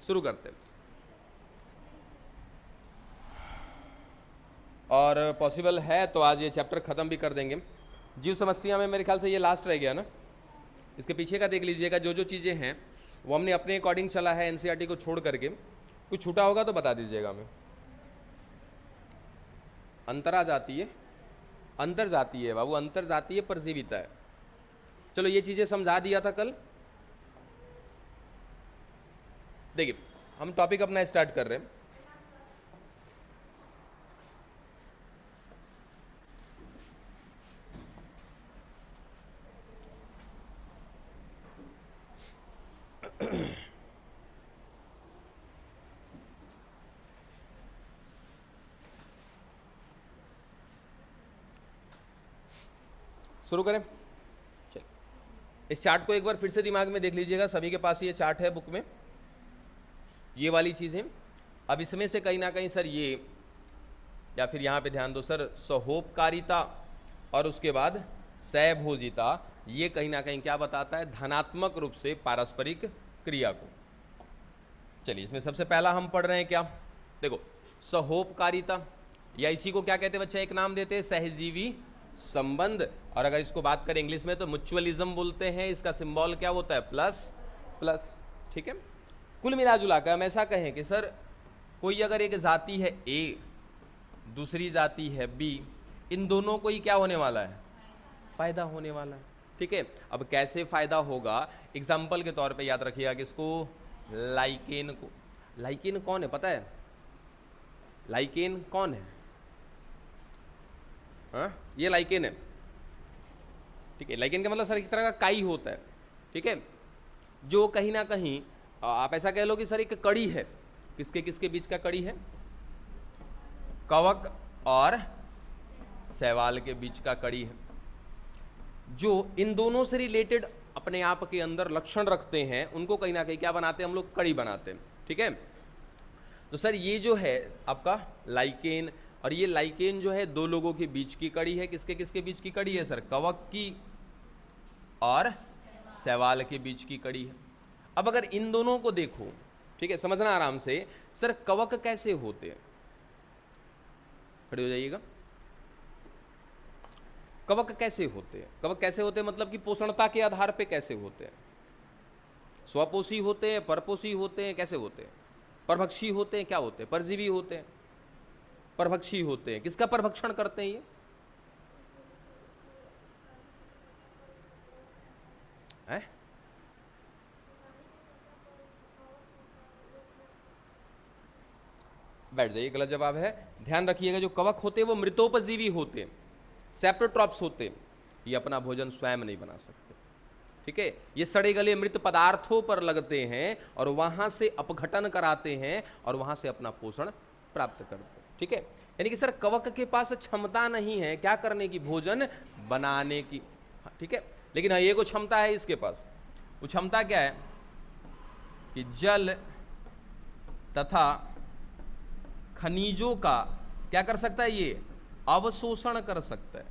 शुरू करते हैं। और पॉसिबल है तो आज ये चैप्टर खत्म भी कर देंगे। जीव समष्टियाँ में मेरे ख्याल से ये लास्ट रह गया ना, इसके पीछे का देख लीजिएगा। जो जो चीज़ें हैं वो हमने अपने अकॉर्डिंग चला है, एनसीईआरटी को छोड़ करके। कुछ छूटा होगा तो बता दीजिएगा हमें। अंतरा जाती है, अंतर जाती है बाबू, अंतर जाती है, परजीविता है। चलो ये चीज़ें समझा दिया था कल। देखिए हम टॉपिक अपना स्टार्ट कर रहे हैं। शुरू करें? चलिए इस चार्ट को एक बार फिर से दिमाग में देख लीजिएगा। सभी के पास ये चार्ट है बुक में, ये वाली चीज़ें। अब इसमें से कहीं ना कहीं सर ये, या फिर यहाँ पे ध्यान दो सर, सहोपकारिता और उसके बाद सहभोजिता, ये कहीं ना कहीं क्या बताता है? धनात्मक रूप से पारस्परिक क्रिया को। चलिए इसमें सबसे पहला हम पढ़ रहे हैं क्या? देखो सहोपकारिता, या इसी को क्या कहते हैं बच्चा? एक नाम देते हैं सहजीवी संबंध। और अगर इसको बात करें इंग्लिश में तो म्यूचुअलिज्म बोलते हैं। इसका सिंबल क्या होता है? Plus plus. ठीक है, कुल मिला जुला कर हम ऐसा कहें कि सर कोई अगर एक जाति है ए, दूसरी जाति है बी, इन दोनों को ही क्या होने वाला है? फायदा होने वाला है। ठीक है, अब कैसे फायदा होगा? एग्जाम्पल के तौर पे याद रखिएगा किसको? लाइकेन को। लाइकेन कौन है पता है? लाइकेन कौन है? हाँ, ये लाइकेन है। ठीक है, लाइकेन का मतलब सर एक तरह का काई होता है। ठीक है, जो कहीं ना कहीं आप ऐसा कह लो कि सर एक कड़ी है। किसके किसके बीच का कड़ी है? कवक और शैवाल के बीच का कड़ी है, जो इन दोनों से रिलेटेड अपने आप के अंदर लक्षण रखते हैं, उनको कहीं ना कहीं क्या बनाते हैं हम लोग? कड़ी बनाते हैं। ठीक है, तो सर ये जो है आपका लाइकेन, और ये लाइकेन जो है दो लोगों के बीच की कड़ी है। किसके किसके बीच की कड़ी है सर? कवक की और शैवाल के बीच की कड़ी है। अब अगर इन दोनों को देखो, ठीक है, समझना आराम से, सर कवक कैसे होते हैं? खड़े हो जाइएगा। कवक कैसे होते हैं? कवक कैसे होते हैं मतलब कि पोषणता के आधार पे कैसे होते हैं? स्वपोषी होते हैं, परपोषी होते हैं, कैसे होते हैं? परभक्षी होते हैं, क्या होते हैं? परजीवी होते हैं, परभक्षी होते हैं। किसका परभक्षण करते हैं ये? है? बैठ जाइए, गलत जवाब है। ध्यान रखिएगा, जो कवक होते हैं वो मृतोपजीवी होते हैं, सेप्रोट्रॉप्स होते हैं। ये अपना भोजन स्वयं नहीं बना सकते। ठीक है, ये सड़े गले मृत पदार्थों पर लगते हैं और वहां से अपघटन कराते हैं और वहां से अपना पोषण प्राप्त करते हैं। ठीक है, यानी कि सर कवक के पास क्षमता नहीं है क्या करने की? भोजन बनाने की। ठीक है, लेकिन हाँ, ये को क्षमता है इसके पास। वो क्षमता क्या है? कि जल तथा खनिजों का क्या कर सकता है? ये अवशोषण कर सकता है।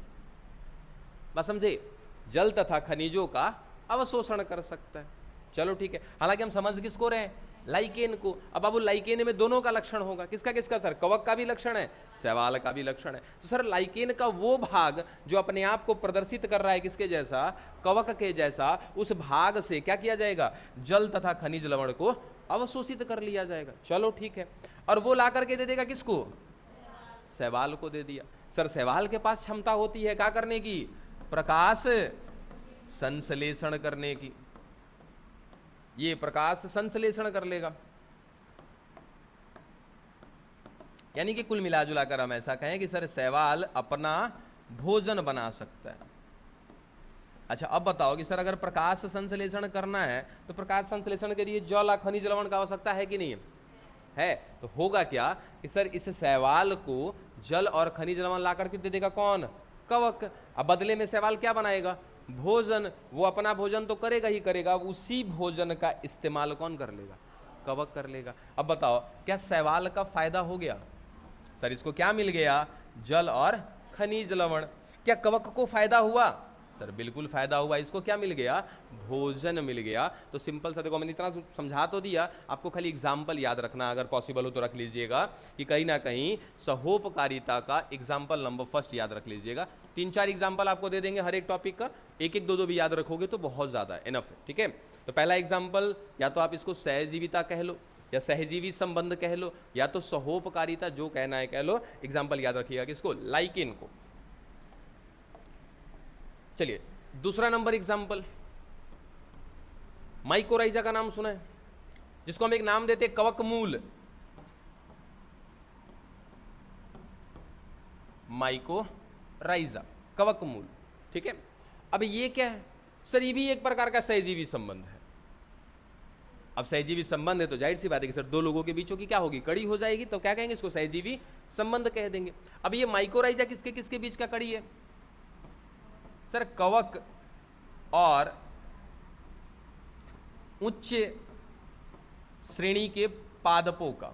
बस समझे, जल तथा खनिजों का अवशोषण कर सकता है। चलो ठीक है, हालांकि हम समझ किसको रहे हैं? लाइकेन को। अब बाबू लाइकेन में दोनों का लक्षण होगा। किसका किसका सर? कवक का भी लक्षण है, शैवाल का भी लक्षण है। तो सर लाइकेन का वो भाग जो अपने आप को प्रदर्शित कर रहा है किसके जैसा? कवक के जैसा, उस भाग से क्या किया जाएगा? जल तथा खनिज लवण को अवशोषित कर लिया जाएगा। चलो ठीक है, और वो ला करके दे देगा किसको? शैवाल को दे दिया। सर शैवाल के पास क्षमता होती है क्या करने की? प्रकाश संश्लेषण करने की। ये प्रकाश संश्लेषण कर लेगा। यानी कि कुल मिला जुला कर हम ऐसा कहें कि सर शैवाल अपना भोजन बना सकता है। अच्छा अब बताओ कि सर अगर प्रकाश संश्लेषण करना है तो प्रकाश संश्लेषण के लिए जल और खनिज लवण का आवश्यकता है कि नहीं है? तो होगा क्या कि सर इस शैवाल को जल और खनिज लवण ला करके दे देगा कौन? कवक। अब बदले में शैवाल क्या बनाएगा? भोजन। वो अपना भोजन तो करेगा ही करेगा, उसी भोजन का इस्तेमाल कौन कर लेगा? कवक कर लेगा। अब बताओ क्या शैवाल का फायदा हो गया? सर इसको क्या मिल गया? जल और खनिज लवण। क्या कवक को फायदा हुआ? सर बिल्कुल फायदा हुआ, इसको क्या मिल गया, भोजन मिल गया। तो सिंपल सा देखो मैंने इतना समझा तो दिया, आपको खाली एग्जाम्पल याद रखना, अगर पॉसिबल हो तो रख लीजिएगा कि कहीं ना कहीं सहोपकारिता का एग्जाम्पल नंबर फर्स्ट याद रख लीजिएगा। 3-4 एग्जाम्पल आपको दे देंगे हर एक टॉपिक का, एक एक दो दो भी याद रखोगे तो बहुत ज़्यादा इनफ है, ठीक है। तो पहला एग्जाम्पल या तो आप इसको सहजीविता कह लो या सहजीवी संबंध कह लो या तो सहोपकारिता, जो कहना है कह लो। एग्जाम्पल याद रखिएगा किसको, लाइकेन को। चलिए दूसरा नंबर एग्जाम्पल, माइकोराइजा का नाम सुना है, जिसको हम एक नाम देते हैं कवकमूल। माइकोराइजा, कवकमूल, ठीक है। अब ये क्या है सर, ये भी एक प्रकार का सहजीवी संबंध है। अब सहजीवी संबंध है तो जाहिर सी बात है कि सर दो लोगों के बीचों की क्या होगी, कड़ी हो जाएगी, तो क्या कहेंगे इसको, सहजीवी संबंध कह देंगे। अब ये माइकोराइजा किसके किसके बीच का कड़ी है सर, कवक और उच्च श्रेणी के पादपों का।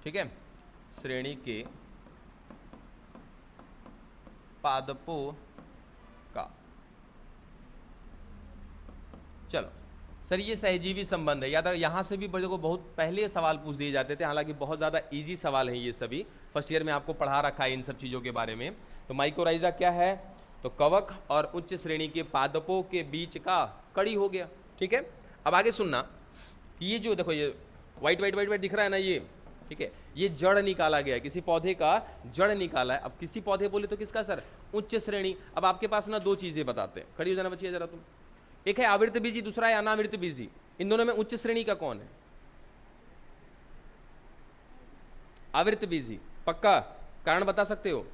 ठीक है, श्रेणी के पादपों का। चलो सर ये सहजीवी संबंध है, याद यहाँ से भी बड़े को बहुत पहले सवाल पूछ दिए जाते थे, हालांकि बहुत ज़्यादा इजी सवाल हैं ये सभी, फर्स्ट ईयर में आपको पढ़ा रखा है इन सब चीज़ों के बारे में। तो माइकोराइजा क्या है, तो कवक और उच्च श्रेणी के पादपों के बीच का कड़ी हो गया, ठीक है। अब आगे सुनना, ये जो देखो ये वाइट वाइट वाइट वाइट दिख रहा है ना ये, ठीक है, ये जड़ निकाला गया है, किसी पौधे का जड़ निकाला है। अब किसी पौधे बोले तो किसका सर, उच्च श्रेणी। अब आपके पास ना दो चीज़ें बताते हैं, खड़ी हो जाना बच्चिए जरा तुम, एक है आवृत बीजी, दूसरा है अनावृत बीजी। इन दोनों में उच्च श्रेणी का कौन है, आवृत बीजी, पक्का। कारण बता सकते हो,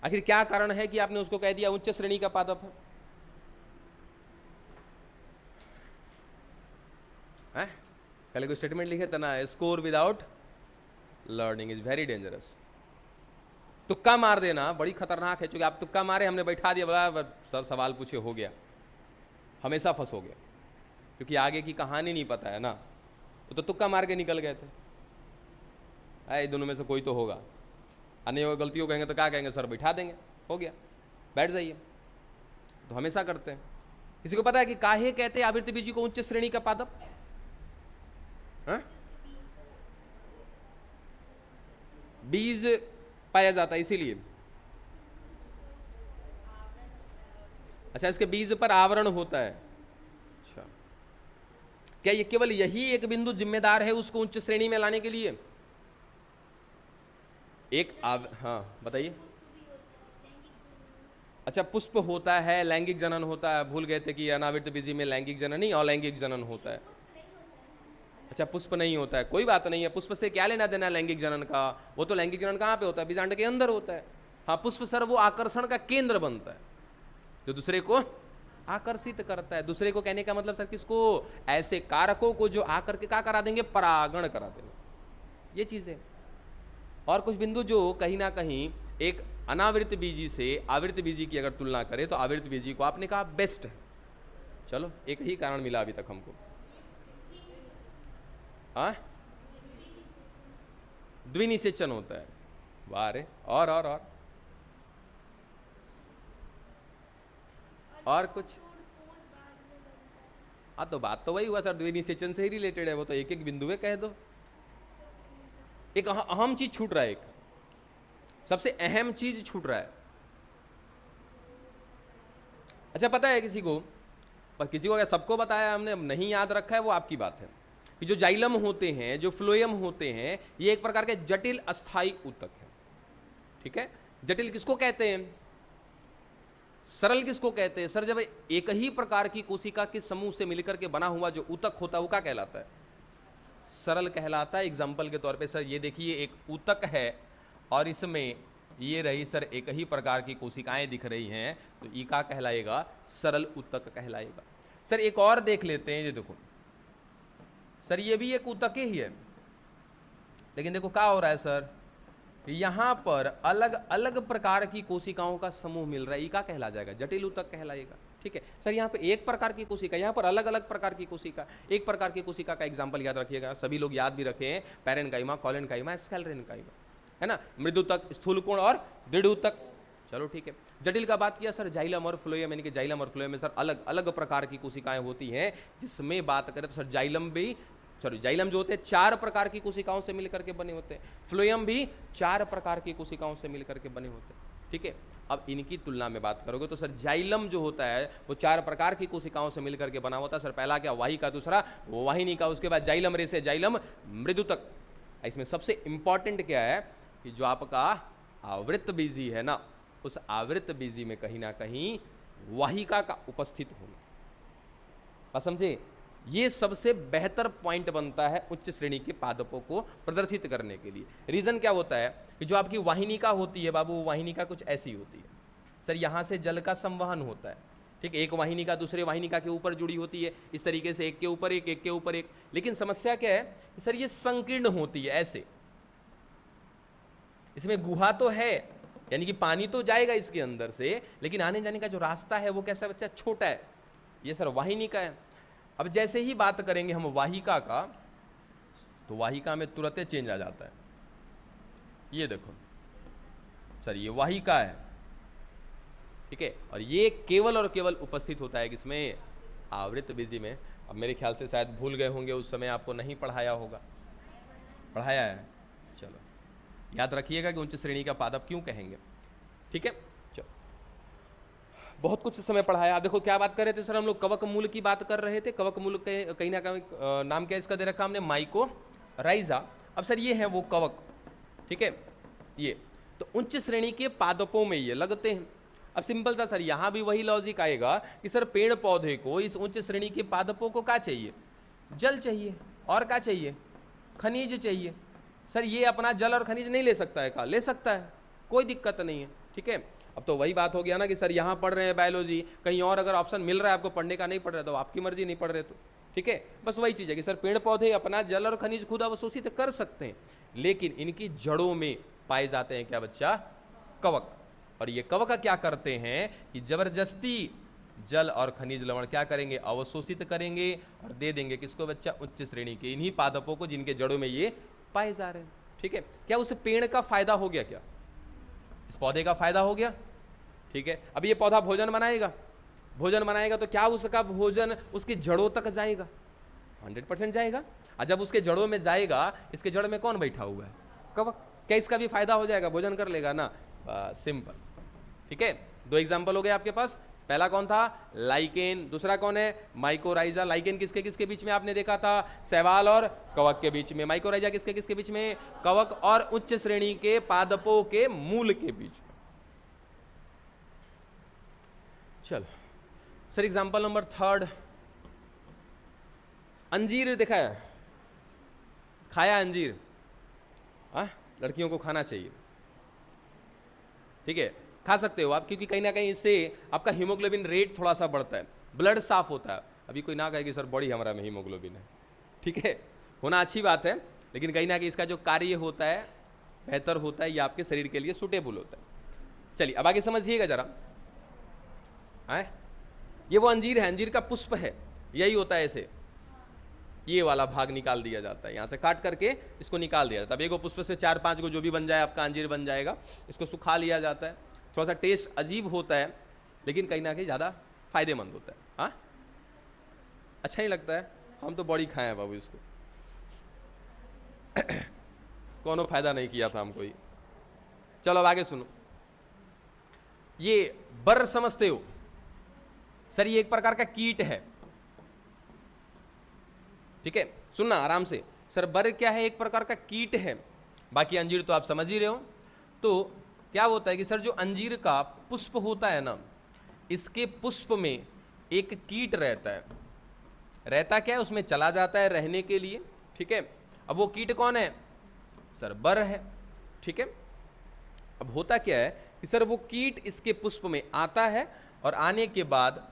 आखिर क्या कारण है कि आपने उसको कह दिया उच्च श्रेणी का पादप है? कल को स्टेटमेंट लिखे था ना, score without learning is very dangerous. तुक्का मार देना बड़ी खतरनाक है, क्योंकि आप तुक्का मारे, हमने बैठा दिया, बोला सर सवाल पूछे हो गया, हमेशा फंसोगे, क्योंकि आगे की कहानी नहीं पता है ना। वो तो तुक्का मार के निकल गए थे, अरे दोनों में से कोई तो होगा, आने वाली गलतियों कहेंगे तो क्या कहेंगे, सर बैठा देंगे, हो गया, बैठ जाइए। तो हमेशा करते हैं। किसी को पता है कि काहे कहते हैं आवृत बीजी को उच्च श्रेणी का पादप? हाँ? बीज पाया जाता है इसीलिए। अच्छा, इसके बीज पर आवरण होता है। अच्छा, क्या ये केवल यही एक बिंदु जिम्मेदार है उसको उच्च श्रेणी में लाने के लिए? हाँ बताइए। अच्छा, पुष्प होता है, लैंगिक जनन होता है, भूल गए थे कि अनावृत बीजी में लैंगिक जनन नहीं अलैंगिक जनन होता है। अच्छा, पुष्प नहीं होता है, कोई बात नहीं है, पुष्प से क्या लेना देना लैंगिक जनन का, वो तो लैंगिक जनन कहाँ पे होता है, बीजांड के अंदर होता है। हाँ, पुष्प सर वो आकर्षण का केंद्र बनता है, जो दूसरे को आकर्षित करता है। दूसरे को कहने का मतलब सर किसको, ऐसे कारकों को जो आकर के क्या करा देंगे, परागण करा देंगे, ये चीज है। और कुछ बिंदु जो कहीं ना कहीं एक अनावृत बीजी से आवृत बीजी की अगर तुलना करें तो आवृत बीजी को आपने कहा बेस्ट है। चलो, एक ही कारण मिला अभी तक हमको। हाँ, द्विनिषेचन होता है। वाह रे, और कुछ? हाँ, तो बात तो वही हुआ सर, द्विनिषेचन से ही रिलेटेड है, वो तो एक एक बिंदु है, कह दो। एक अहम चीज छूट रहा है, एक सबसे अहम चीज छूट रहा है। अच्छा, पता है किसी को, पर किसी को अगर सबको बताया हमने, नहीं याद रखा है, वो आपकी बात है, कि जो जाइलम होते हैं, जो फ्लोएम होते हैं, ये एक प्रकार के जटिल अस्थायी ऊतक है। ठीक है, जटिल किसको कहते हैं, सरल किसको कहते हैं? सर, जब एक ही प्रकार की कोशिका के समूह से मिलकर के बना हुआ जो ऊतक होता है वो क्या कहलाता है? सरल कहलाता है। एग्जाम्पल के तौर पे सर ये देखिए, एक ऊतक है और इसमें ये रही सर एक ही प्रकार की कोशिकाएं दिख रही हैं, तो ये क्या कहलाएगा? सरल ऊतक कहलाएगा। सर एक और देख लेते हैं, ये देखो सर, ये भी एक ऊतक ही है, लेकिन देखो क्या हो रहा है सर, यहां पर अलग अलग प्रकार की कोशिकाओं का समूह मिल रहा है, ये क्या कहला जाएगा? जटिल ऊतक कहलाएगा। ठीक है सर, यहाँ पे एक प्रकार की कोशिका, यहाँ पर अलग अलग प्रकार की कोशिका। एक प्रकार की कोशिका का एग्जाम्पल याद रखिएगा, सभी लोग याद भी रखे हैं, पैरेन्काइमा, कोलेनकाइमा, स्क्लेरेन्काइमा, है ना, मृदुतक, स्थूलकोण और दृढ़। चलो ठीक है। जटिल का बात किया सर, जाइलम और फ्लोएम, यानी कि जाइलम और फ्लोएम में सर अलग अलग प्रकार की कोशिकाएं होती हैं। जिसमें बात करें तो सर जाइलम भी, सॉरी जाइलम जो होते हैं 4 प्रकार की कोशिकाओं से मिलकर के बने होते हैं, फ्लोएम भी 4 प्रकार की कोशिकाओं से मिलकर के बने होते हैं। ठीक है, अब इनकी तुलना में बात करोगे तो सर जाइलम जो होता है वो 4 प्रकार की कोशिकाओं से मिलकर के बना होता है। सर पहला क्या, वाहिका, दूसरा वाहिनी का, उसके बाद जाइलम रेशे, जाइलम मृदुतक। इसमें सबसे इंपॉर्टेंट क्या है कि जो आपका आवृत्त बीजी है ना, उस आवृत्त बीजी में कहीं ना कहीं वाहिका का उपस्थित होना, बस समझे, ये सबसे बेहतर पॉइंट बनता है उच्च श्रेणी के पादपों को प्रदर्शित करने के लिए। रीजन क्या होता है कि जो आपकी वाहिनिका होती है बाबू, वाहिनिका कुछ ऐसी होती है सर, यहाँ से जल का संवहन होता है। ठीक है, एक वाहिनिका दूसरे वाहिनिका के ऊपर जुड़ी होती है, इस तरीके से एक के ऊपर एक, एक के ऊपर एक। लेकिन समस्या क्या है कि सर ये संकीर्ण होती है ऐसे, इसमें गुहा तो है, यानी कि पानी तो जाएगा इसके अंदर से, लेकिन आने जाने का जो रास्ता है वो कैसा बच्चा, छोटा है। ये सर वाहिनिका है। अब जैसे ही बात करेंगे हम वाहिका का, तो वाहिका में तुरंत चेंज आ जाता है। ये देखो सर, ये वाहिका है, ठीक है, और ये केवल और केवल उपस्थित होता है किसमें, आवृत्त बीजी में। अब मेरे ख्याल से शायद भूल गए होंगे, उस समय आपको नहीं पढ़ाया होगा, पढ़ाया है, चलो याद रखिएगा कि उच्च श्रेणी का पादप क्यों कहेंगे। ठीक है, चलो बहुत कुछ समय पढ़ाया। देखो क्या बात कर रहे थे सर, हम लोग कवक मूल की बात कर रहे थे। कवक मूल के कहीं ना कहीं नाम क्या इसका दे रखा हमने, माइकोराइजा। अब सर ये है वो कवक, ठीक है, ये तो उच्च श्रेणी के पादपों में ये लगते हैं। अब सिंपल सा सर यहाँ भी वही लॉजिक आएगा कि सर पेड़ पौधे को, इस उच्च श्रेणी के पादपों को क्या चाहिए, जल चाहिए, और क्या चाहिए, खनिज चाहिए। सर ये अपना जल और खनिज नहीं ले सकता है, का ले सकता है, कोई दिक्कत नहीं है। ठीक है, अब तो वही बात हो गया ना कि सर यहाँ पढ़ रहे हैं बायोलॉजी, कहीं और अगर ऑप्शन मिल रहा है आपको पढ़ने का, नहीं पढ़ रहे तो आपकी मर्जी, नहीं पढ़ रहे तो ठीक है। बस वही चीज़ है कि सर पेड़ पौधे अपना जल और खनिज खुद अवशोषित कर सकते हैं, लेकिन इनकी जड़ों में पाए जाते हैं क्या बच्चा, कवक। और ये कवक क्या करते हैं कि जबरदस्ती जल और खनिज लवण क्या करेंगे, अवशोषित करेंगे और दे देंगे किसको बच्चा, उच्च श्रेणी के इन्हीं पादपों को जिनके जड़ों में ये पाए जा रहे हैं। ठीक है, क्या उस पेड़ का फायदा हो गया, क्या इस पौधे का फायदा हो गया। ठीक है, अब ये पौधा भोजन बनाएगा, भोजन बनाएगा तो क्या उसका भोजन उसकी जड़ों तक जाएगा, 100% जाएगा। और जब उसके जड़ों में जाएगा, इसके जड़ में कौन बैठा हुआ है, कवक, क्या इसका भी फायदा हो जाएगा, भोजन कर लेगा ना, सिंपल। ठीक है, 2 एग्जाम्पल हो गए आपके पास। पहला कौन था, लाइकेन, दूसरा कौन है, माइकोराइजा। लाइकेन किसके किसके बीच में आपने देखा था, शैवाल और कवक के बीच में। माइकोराइजा किसके किसके बीच में, कवक और उच्च श्रेणी के पादपों के मूल के बीच में। चलो सर एग्जाम्पल नंबर 3, अंजीर देखा है, खाया अंजीर, लड़कियों को खाना चाहिए, ठीक है, खा सकते हो आप, क्योंकि कहीं ना कहीं इससे आपका हीमोग्लोबिन रेट थोड़ा सा बढ़ता है, ब्लड साफ होता है। अभी कोई ना कहे कि सर बॉडी हमारा में हीमोग्लोबिन है, ठीक है, होना अच्छी बात है, लेकिन कहीं ना कहीं इसका जो कार्य होता है बेहतर होता है, ये आपके शरीर के लिए सुटेबल होता है। चलिए अब आगे समझिएगा जरा, ये वो अंजीर है, अंजीर का पुष्प है, यही होता है, ऐसे ये वाला भाग निकाल दिया जाता है, यहाँ से काट करके इसको निकाल दिया जाता है। अब एगो पुष्प से 4-5 को जो भी बन जाए आपका अंजीर बन जाएगा। इसको सुखा लिया जाता है, थोड़ा सा टेस्ट अजीब होता है, लेकिन कहीं ना कहीं ज़्यादा फायदेमंद होता है। हाँ, अच्छा ही लगता है, हम तो बड़ी खाए हैं बाबू इसको कोनो फायदा नहीं किया था हमको ही। चलो अब आगे सुनो, ये बर्र समझते हो सर, ये एक प्रकार का कीट है, ठीक है, सुनना आराम से। सर बर्र क्या है, एक प्रकार का कीट है, बाकी अंजीर तो आप समझ ही रहे हो। तो क्या होता है कि सर जो अंजीर का पुष्प होता है ना, इसके पुष्प में एक कीट रहता है, रहता क्या है, उसमें चला जाता है रहने के लिए, ठीक है। अब वो कीट कौन है, सर बर्र है, ठीक है। अब होता क्या है कि सर वो कीट इसके पुष्प में आता है और आने के बाद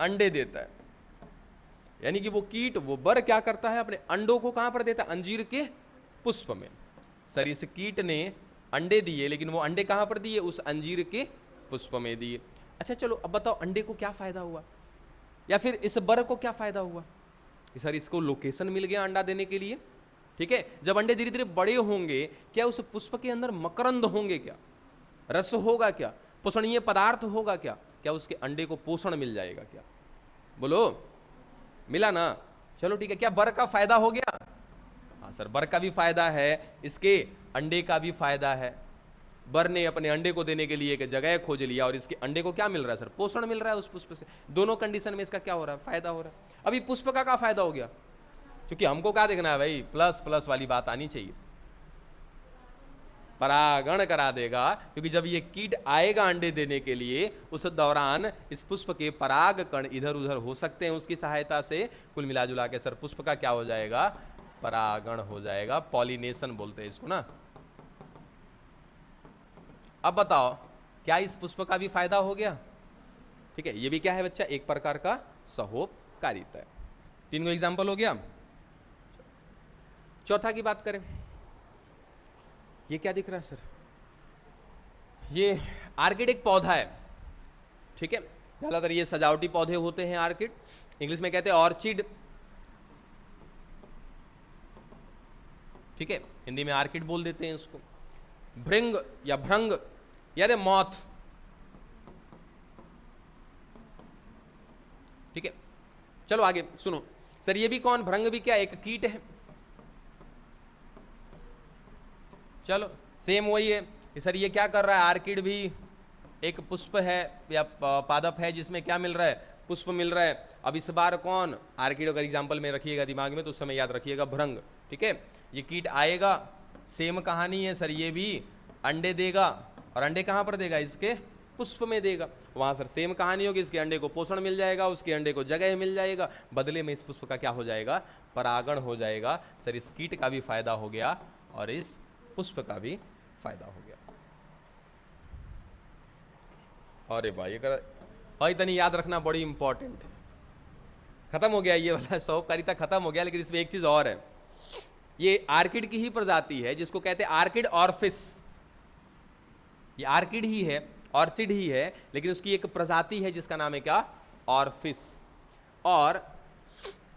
अंडे देता है, यानी कि वो कीट, वो बर्र क्या करता है, अपने अंडों को कहां पर देता है, अंजीर के पुष्प में। सर इस कीट ने अंडे दिए, लेकिन वो अंडे कहां पर दिए, उस अंजीर के पुष्प में दिए। अच्छा चलो अब बताओ अंडे को क्या फायदा हुआ, या फिर इस बर को क्या फायदा हुआ कि सर इसको लोकेशन मिल गया अंडा देने के लिए, ठीक है। जब अंडे धीरे धीरे बड़े होंगे, क्या उस पुष्प के अंदर मकरंद होंगे, क्या रस होगा, क्या पोषणीय पदार्थ होगा, क्या उसके अंडे को पोषण मिल जाएगा, क्या बोलो, मिला ना। चलो ठीक है, क्या बर का फायदा हो गया? हाँ सर, बर का भी फायदा है, इसके अंडे का भी फायदा है। बर ने अपने अंडे को देने के लिए एक जगह खोज लिया और इसके अंडे को क्या मिल रहा है सर? पोषण मिल रहा है उस पुष्प से। दोनों कंडीशन में इसका क्या हो रहा है? फायदा हो रहा है। अभी पुष्प का क्या फायदा हो गया? क्योंकि हमको क्या देखना है भाई, प्लस प्लस वाली बात आनी चाहिए। परागण करा देगा, क्योंकि जब ये कीट आएगा अंडे देने के लिए, उस दौरान इस पुष्प के पराग कण इधर उधर हो सकते हैं उसकी सहायता से। कुल मिला जुला के सर पुष्प का क्या हो जाएगा? परागण हो जाएगा। पॉलिनेशन बोलते हैं इसको ना। अब बताओ, क्या इस पुष्प का भी फायदा हो गया? ठीक है, ये भी क्या है बच्चा? एक प्रकार का सहोपकारिता है। 3 एग्जाम्पल हो गया। चौथा की बात करें, ये क्या दिख रहा है सर? ये आर्किड एक पौधा है, ठीक है। ज्यादातर ये सजावटी पौधे होते हैं आर्किड, इंग्लिश में कहते हैं ऑर्चिड, ठीक है। हिंदी में आर्किड बोल देते हैं इसको। भृंग या भ्रंग या मॉथ, ठीक है। चलो आगे सुनो सर, ये भी कौन? भृंग भी क्या एक कीट है? चलो सेम वही है कि सर ये क्या कर रहा है? आर्किड भी एक पुष्प है या पादप है जिसमें क्या मिल रहा है? पुष्प मिल रहा है। अब इस बार कौन? आर्किड अगर एग्जाम्पल में रखिएगा दिमाग में तो उस समय याद रखिएगा भृंग, ठीक है। ये कीट आएगा, सेम कहानी है सर, ये भी अंडे देगा, और अंडे कहाँ पर देगा? इसके पुष्प में देगा। वहां सर सेम कहानी होगी, इसके अंडे को पोषण मिल जाएगा, उसके अंडे को जगह मिल जाएगा, बदले में इस पुष्प का क्या हो जाएगा? परागण हो जाएगा। सर इस कीट का भी फायदा हो गया और इस पुष्प का भी फायदा हो गया। अरे भाई अगर भाई तनी याद रखना, बड़ी इंपॉर्टेंट। खत्म हो गया ये वाला सहोपकारिता, खत्म हो गया, लेकिन इसमें एक चीज और है। ये आर्किड की ही प्रजाति है जिसको कहते हैं आर्किड ऑर्फिस। ये आर्किड ही है, ऑर्चिड ही है, लेकिन उसकी एक प्रजाति है जिसका नाम है क्या? ऑर्फिस। और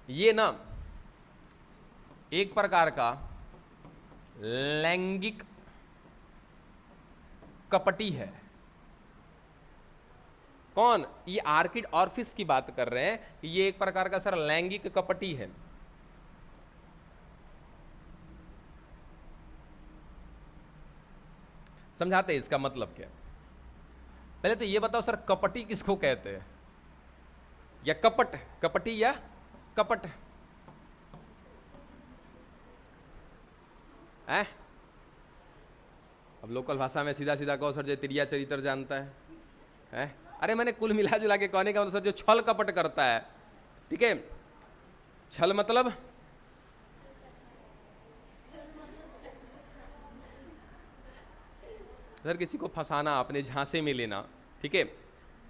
ये ना एक प्रकार का लैंगिक कपटी है। कौन? ये आर्किड ऑर्फिस की बात कर रहे हैं। ये एक प्रकार का सर लैंगिक कपटी है। समझाते हैं इसका मतलब क्या। पहले तो ये बताओ सर, कपटी किसको कहते हैं? या कपट? कपटी या कपट? है? अब लोकल भाषा में सीधा सीधा कहो सर, जो तिरिया चरित्र जानता है? अरे मैंने कुल मिला जुला के कहने का मतलब सर जो छल कपट करता है, ठीक है। छल मतलब सर किसी को फंसाना, अपने झांसे में लेना, ठीक है।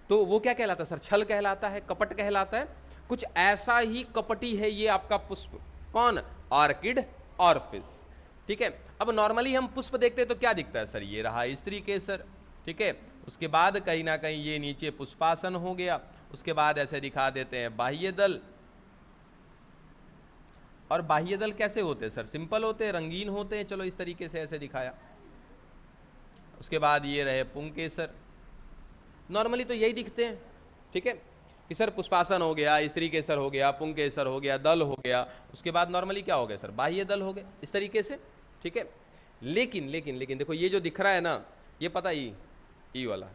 तो वो क्या कहलाता है सर? छल कहलाता है, कपट कहलाता है। कुछ ऐसा ही कपटी है ये आपका पुष्प। कौन? आर्किड ऑर्फिस, ठीक है। अब नॉर्मली हम पुष्प देखते हैं तो क्या दिखता है सर? ये रहा स्त्री केसर, ठीक है। उसके बाद कहीं ना कहीं ये नीचे पुष्पासन हो गया, उसके बाद ऐसे दिखा देते हैं बाह्य दल। और बाह्य दल कैसे होते हैं सर? सिंपल होते हैं, रंगीन होते हैं। चलो इस तरीके से ऐसे दिखाया। उसके बाद ये रहे पुंकेसर। नॉर्मली तो यही दिखते हैं, ठीक है कि सर पुष्पासन हो गया, स्त्री केसर हो गया, पुंकेसर हो गया, दल हो गया। उसके बाद नॉर्मली क्या हो गया सर? बाह्य दल हो गए, इस तरीके से, ठीक है। लेकिन लेकिन लेकिन देखो ये जो दिख रहा है ना, ये पता ई वाला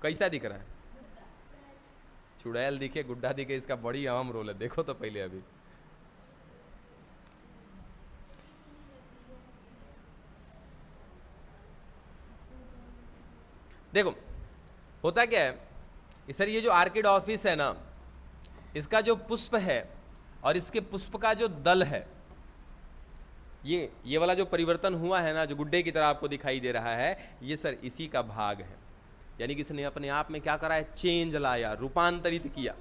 कैसा दिख रहा है? चुड़ैल दिखे, गुड्डा दिखे, इसका बड़ी अहम रोल है। देखो तो पहले अभी देखो होता क्या है सर, ये जो आर्किड ऑफिस है ना, इसका जो पुष्प है और इसके पुष्प का जो दल है, ये वाला जो परिवर्तन हुआ है ना, जो गुड्डे की तरह आपको दिखाई दे रहा है, ये सर इसी का भाग है। यानी कि इसने अपने आप में क्या करा है? चेंज लाया, रूपांतरित किया।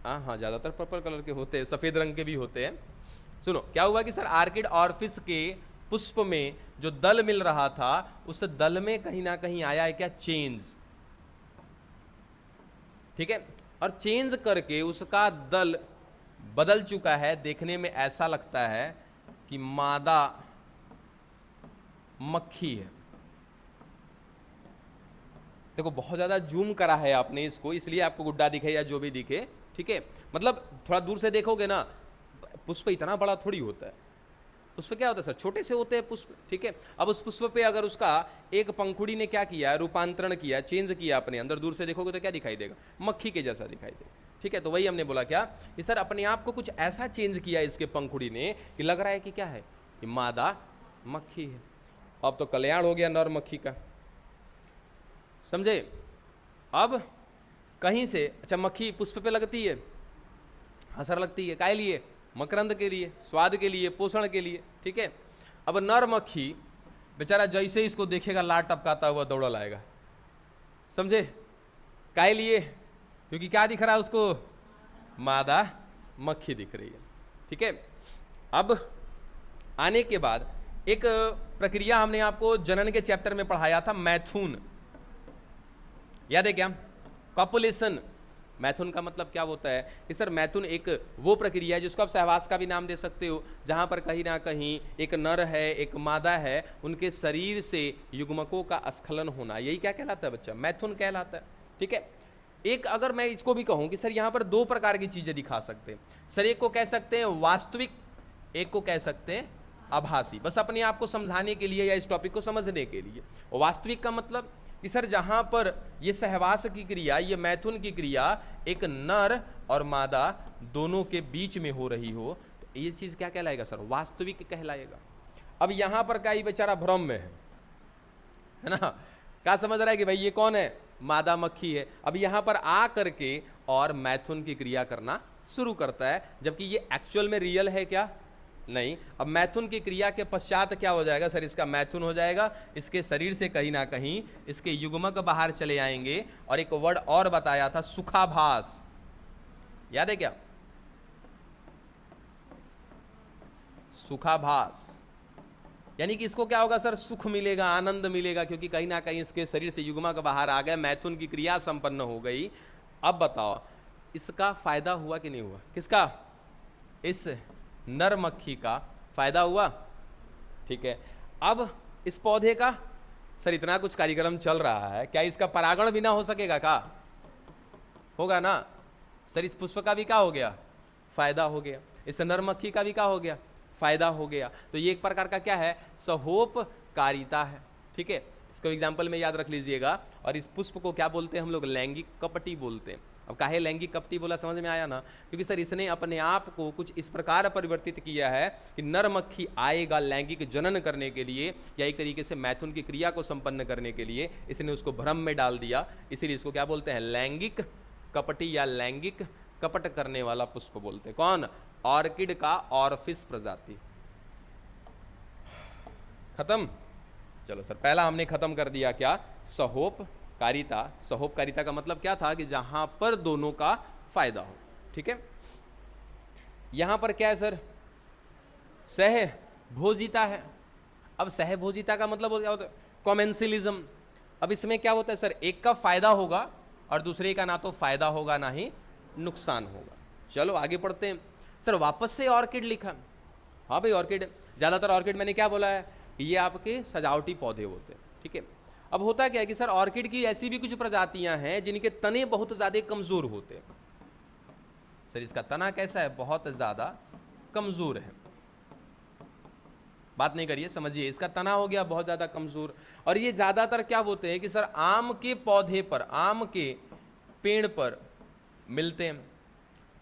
हाँ, ज्यादातर पर्पल कलर के होते हैं, सफेद रंग के भी होते हैं। सुनो क्या हुआ कि सर आर्किड ऑर्फिस के पुष्प में जो दल मिल रहा था, उस दल में कहीं ना कहीं आया है क्या? चेंज। ठीक है, और चेंज करके उसका दल बदल चुका है, देखने में ऐसा लगता है कि मादा मक्खी है। देखो बहुत ज्यादा जूम करा है आपने इसको, इसलिए आपको गुड्डा दिखे या जो भी दिखे, ठीक है, मतलब थोड़ा दूर से देखोगे ना, पुष्प इतना बड़ा थोड़ी होता है। पुष्प क्या होता है सर, छोटे से होते हैं पुष्प, ठीक है। अब उस पुष्प पे अगर उसका एक पंखुड़ी ने क्या किया, रूपांतरण किया, चेंज किया अपने अंदर, दूर से देखोगे तो क्या दिखाई देगा, मक्खी के जैसा दिखाई देगा, ठीक है। तो वही हमने बोला क्या कि सर अपने आप को कुछ ऐसा चेंज किया इसके पंखुड़ी ने कि लग रहा है कि क्या है, कि मादा मक्खी है। अब तो कल्याण हो गया नर मक्खी का, समझे। अब कहीं से, अच्छा मक्खी पुष्प पे लगती है, असर लगती है, काय लिए, मकरंद के लिए, स्वाद के लिए, पोषण के लिए, ठीक है। अब नर मक्खी बेचारा जैसे इसको देखेगा लार टपकाता हुआ दौड़ा लाएगा, समझे, काय लिए, क्योंकि क्या दिख रहा है उसको, मादा मक्खी दिख रही है, ठीक है। अब आने के बाद एक प्रक्रिया हमने आपको जनन के चैप्टर में पढ़ाया था, मैथुन, याद है क्या, कॉपुलेशन। मैथुन का मतलब क्या होता है कि सर मैथुन एक वो प्रक्रिया है जिसको आप सहवास का भी नाम दे सकते हो, जहां पर कहीं ना कहीं एक नर है एक मादा है, उनके शरीर से युग्मकों का स्खलन होना, यही क्या कहलाता है बच्चा, मैथुन कहलाता है, ठीक है। एक अगर मैं इसको भी कहूं कि सर यहां पर दो प्रकार की चीजें दिखा सकते हैं सर, एक को कह सकते हैं वास्तविक, एक को कह सकते हैं आभासी, बस अपने आप को समझाने के लिए या इस टॉपिक को समझने के लिए। वास्तविक का मतलब कि सर जहां पर ये सहवास की क्रिया, ये मैथुन की क्रिया एक नर और मादा दोनों के बीच में हो रही हो, तो ये चीज क्या कहलाएगा सर, वास्तविक कहलाएगा। अब यहां पर का ये बेचारा भ्रम में है ना, क्या समझ रहा है कि भाई ये कौन है, मादा मक्खी है। अब यहां पर आ करके और मैथुन की क्रिया करना शुरू करता है, जबकि ये एक्चुअल में रियल है क्या, नहीं। अब मैथुन की क्रिया के पश्चात क्या हो जाएगा सर, इसका मैथुन हो जाएगा, इसके शरीर से कहीं ना कहीं इसके युग्मक बाहर चले आएंगे। और एक वर्ड और बताया था, सुखाभास, याद है क्या, सुखाभास, यानी कि इसको क्या होगा सर, सुख मिलेगा, आनंद मिलेगा, क्योंकि कहीं ना कहीं इसके शरीर से युग्मक बाहर आ गए, मैथुन की क्रिया संपन्न हो गई। अब बताओ इसका फायदा हुआ कि नहीं हुआ, किसका, इस नर मक्खी का फायदा हुआ, ठीक है। अब इस पौधे का सर इतना कुछ कार्यक्रम चल रहा है, क्या इसका परागण भी ना हो सकेगा, का होगा ना सर, इस पुष्प का भी क्या हो गया, फायदा हो गया, इस नर मक्खी का भी क्या हो गया, फायदा हो गया। तो ये एक प्रकार का क्या है, सहोपकारिता है, ठीक है। इसको एग्जाम्पल में याद रख लीजिएगा। और इस पुष्प को क्या बोलते हैं हम लोग, लैंगिक कपटी बोलते हैं। अब काहे लैंगिक कपटी बोला, समझ में आया ना, क्योंकि सर इसने अपने आप को कुछ इस प्रकार परिवर्तित किया है कि नर मक्खी आएगा लैंगिक जनन करने के लिए, या एक तरीके से मैथुन की क्रिया को संपन्न करने के लिए, इसने उसको भ्रम में डाल दिया, इसीलिए इसको क्या बोलते हैं, लैंगिक कपटी या लैंगिक कपट करने वाला पुष्प बोलते हैं। कौन, ऑर्किड का ऑर्फिस प्रजाति। खत्म, चलो सर पहला हमने खत्म कर दिया क्या, सहोपकारिता। सहोपकारिता का मतलब क्या था कि जहां पर दोनों का फायदा हो, ठीक है। यहां पर क्या है सर, सहभोजिता है। अब सहभोजिता का मतलब क्या होता है, कॉमेंसिलिज्म। अब इसमें क्या होता है सर, एक का फायदा होगा और दूसरे का ना तो फायदा होगा ना ही नुकसान होगा। चलो आगे पढ़ते हैं सर, वापस से ऑर्किड लिखा। हाँ भाई ऑर्किड, ज्यादातर ऑर्किड मैंने क्या बोला है, ये आपके सजावटी पौधे होते हैं, ठीक है। अब होता क्या है कि सर ऑर्किड की ऐसी भी कुछ प्रजातियां हैं जिनके तने बहुत ज्यादा कमजोर होते हैं। सर इसका तना कैसा है, बहुत ज्यादा कमजोर है, बात नहीं करिए, समझिए, इसका तना हो गया बहुत ज्यादा कमजोर। और ये ज्यादातर क्या होते हैं कि सर आम के पौधे पर, आम के पेड़ पर मिलते हैं।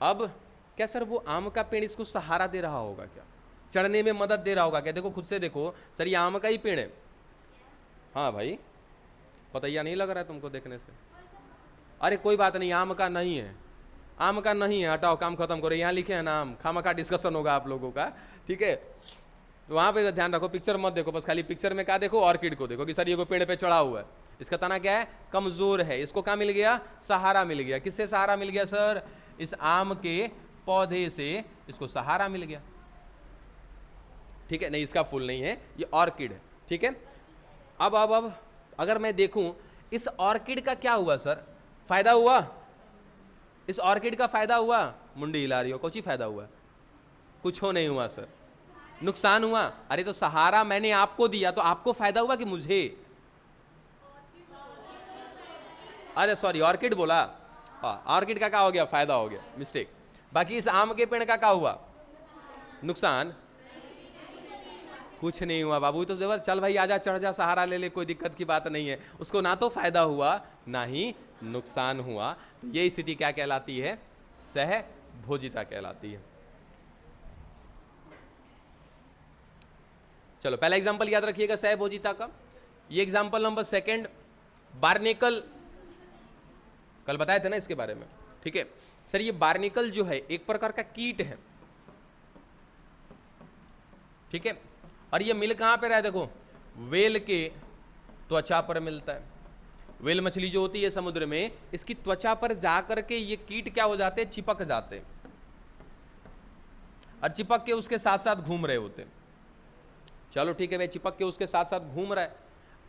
अब क्या सर वो आम का पेड़ इसको सहारा दे रहा होगा क्या, चढ़ने में मदद दे रहा होगा क्या? देखो खुद से देखो सर, ये आम का ही पेड़ है। हाँ भाई पतैया नहीं लग रहा है तुमको देखने से? अरे कोई बात नहीं, आम का नहीं है, आम का नहीं है, हटाओ, काम खत्म करो। यहाँ लिखे हैं ना आम, खामखा डिस्कशन होगा आप लोगों का, ठीक है। तो वहाँ पे ध्यान रखो, पिक्चर मत देखो, बस खाली पिक्चर में क्या देखो, ऑर्किड को देखो कि सर ये को पेड़ पे चढ़ा हुआ है, इसका तना क्या है, कमजोर है। इसको क्या मिल गया, सहारा मिल गया। किससे सहारा मिल गया सर? इस आम के पौधे से इसको सहारा मिल गया, ठीक है। नहीं इसका फूल नहीं है, ये ऑर्किड है, ठीक है। अब अगर मैं देखूं इस ऑर्किड का क्या हुआ सर, फायदा हुआ? इस ऑर्किड का फायदा हुआ, मुंडी हिला रही हो, कुछ ही फायदा हुआ? कुछ हो नहीं हुआ सर, नुकसान हुआ। अरे तो सहारा मैंने आपको दिया तो आपको फायदा हुआ कि मुझे? अरे सॉरी, ऑर्किड बोला, ऑर्किड का क्या हो गया? फायदा हो गया, मिस्टेक। बाकी इस आम के पेड़ का क्या हुआ? नुकसान? कुछ नहीं हुआ बाबू। तो जबर चल भाई आजा, चढ़ जा, सहारा ले ले, कोई दिक्कत की बात नहीं है। उसको ना तो फायदा हुआ ना ही नुकसान हुआ। तो ये स्थिति क्या कहलाती है? सहभोजिता कहलाती है। चलो पहला एग्जांपल याद रखिएगा सहभोजिता का। ये एग्जांपल नंबर सेकंड, बार्नेकल, कल बताए थे ना इसके बारे में, ठीक है सर। ये बार्नेकल जो है एक प्रकार का कीट है, ठीक है, और ये मिल कहां पे रहा है? देखो, वेल के त्वचा पर मिलता है। वेल मछली जो होती है समुद्र में, इसकी त्वचा पर जाकर के ये कीट क्या हो जाते हैं? चिपक जाते हैं, और चिपक के उसके साथ साथ घूम रहे होते हैं। चलो ठीक है भाई, चिपक के उसके साथ साथ घूम रहा है।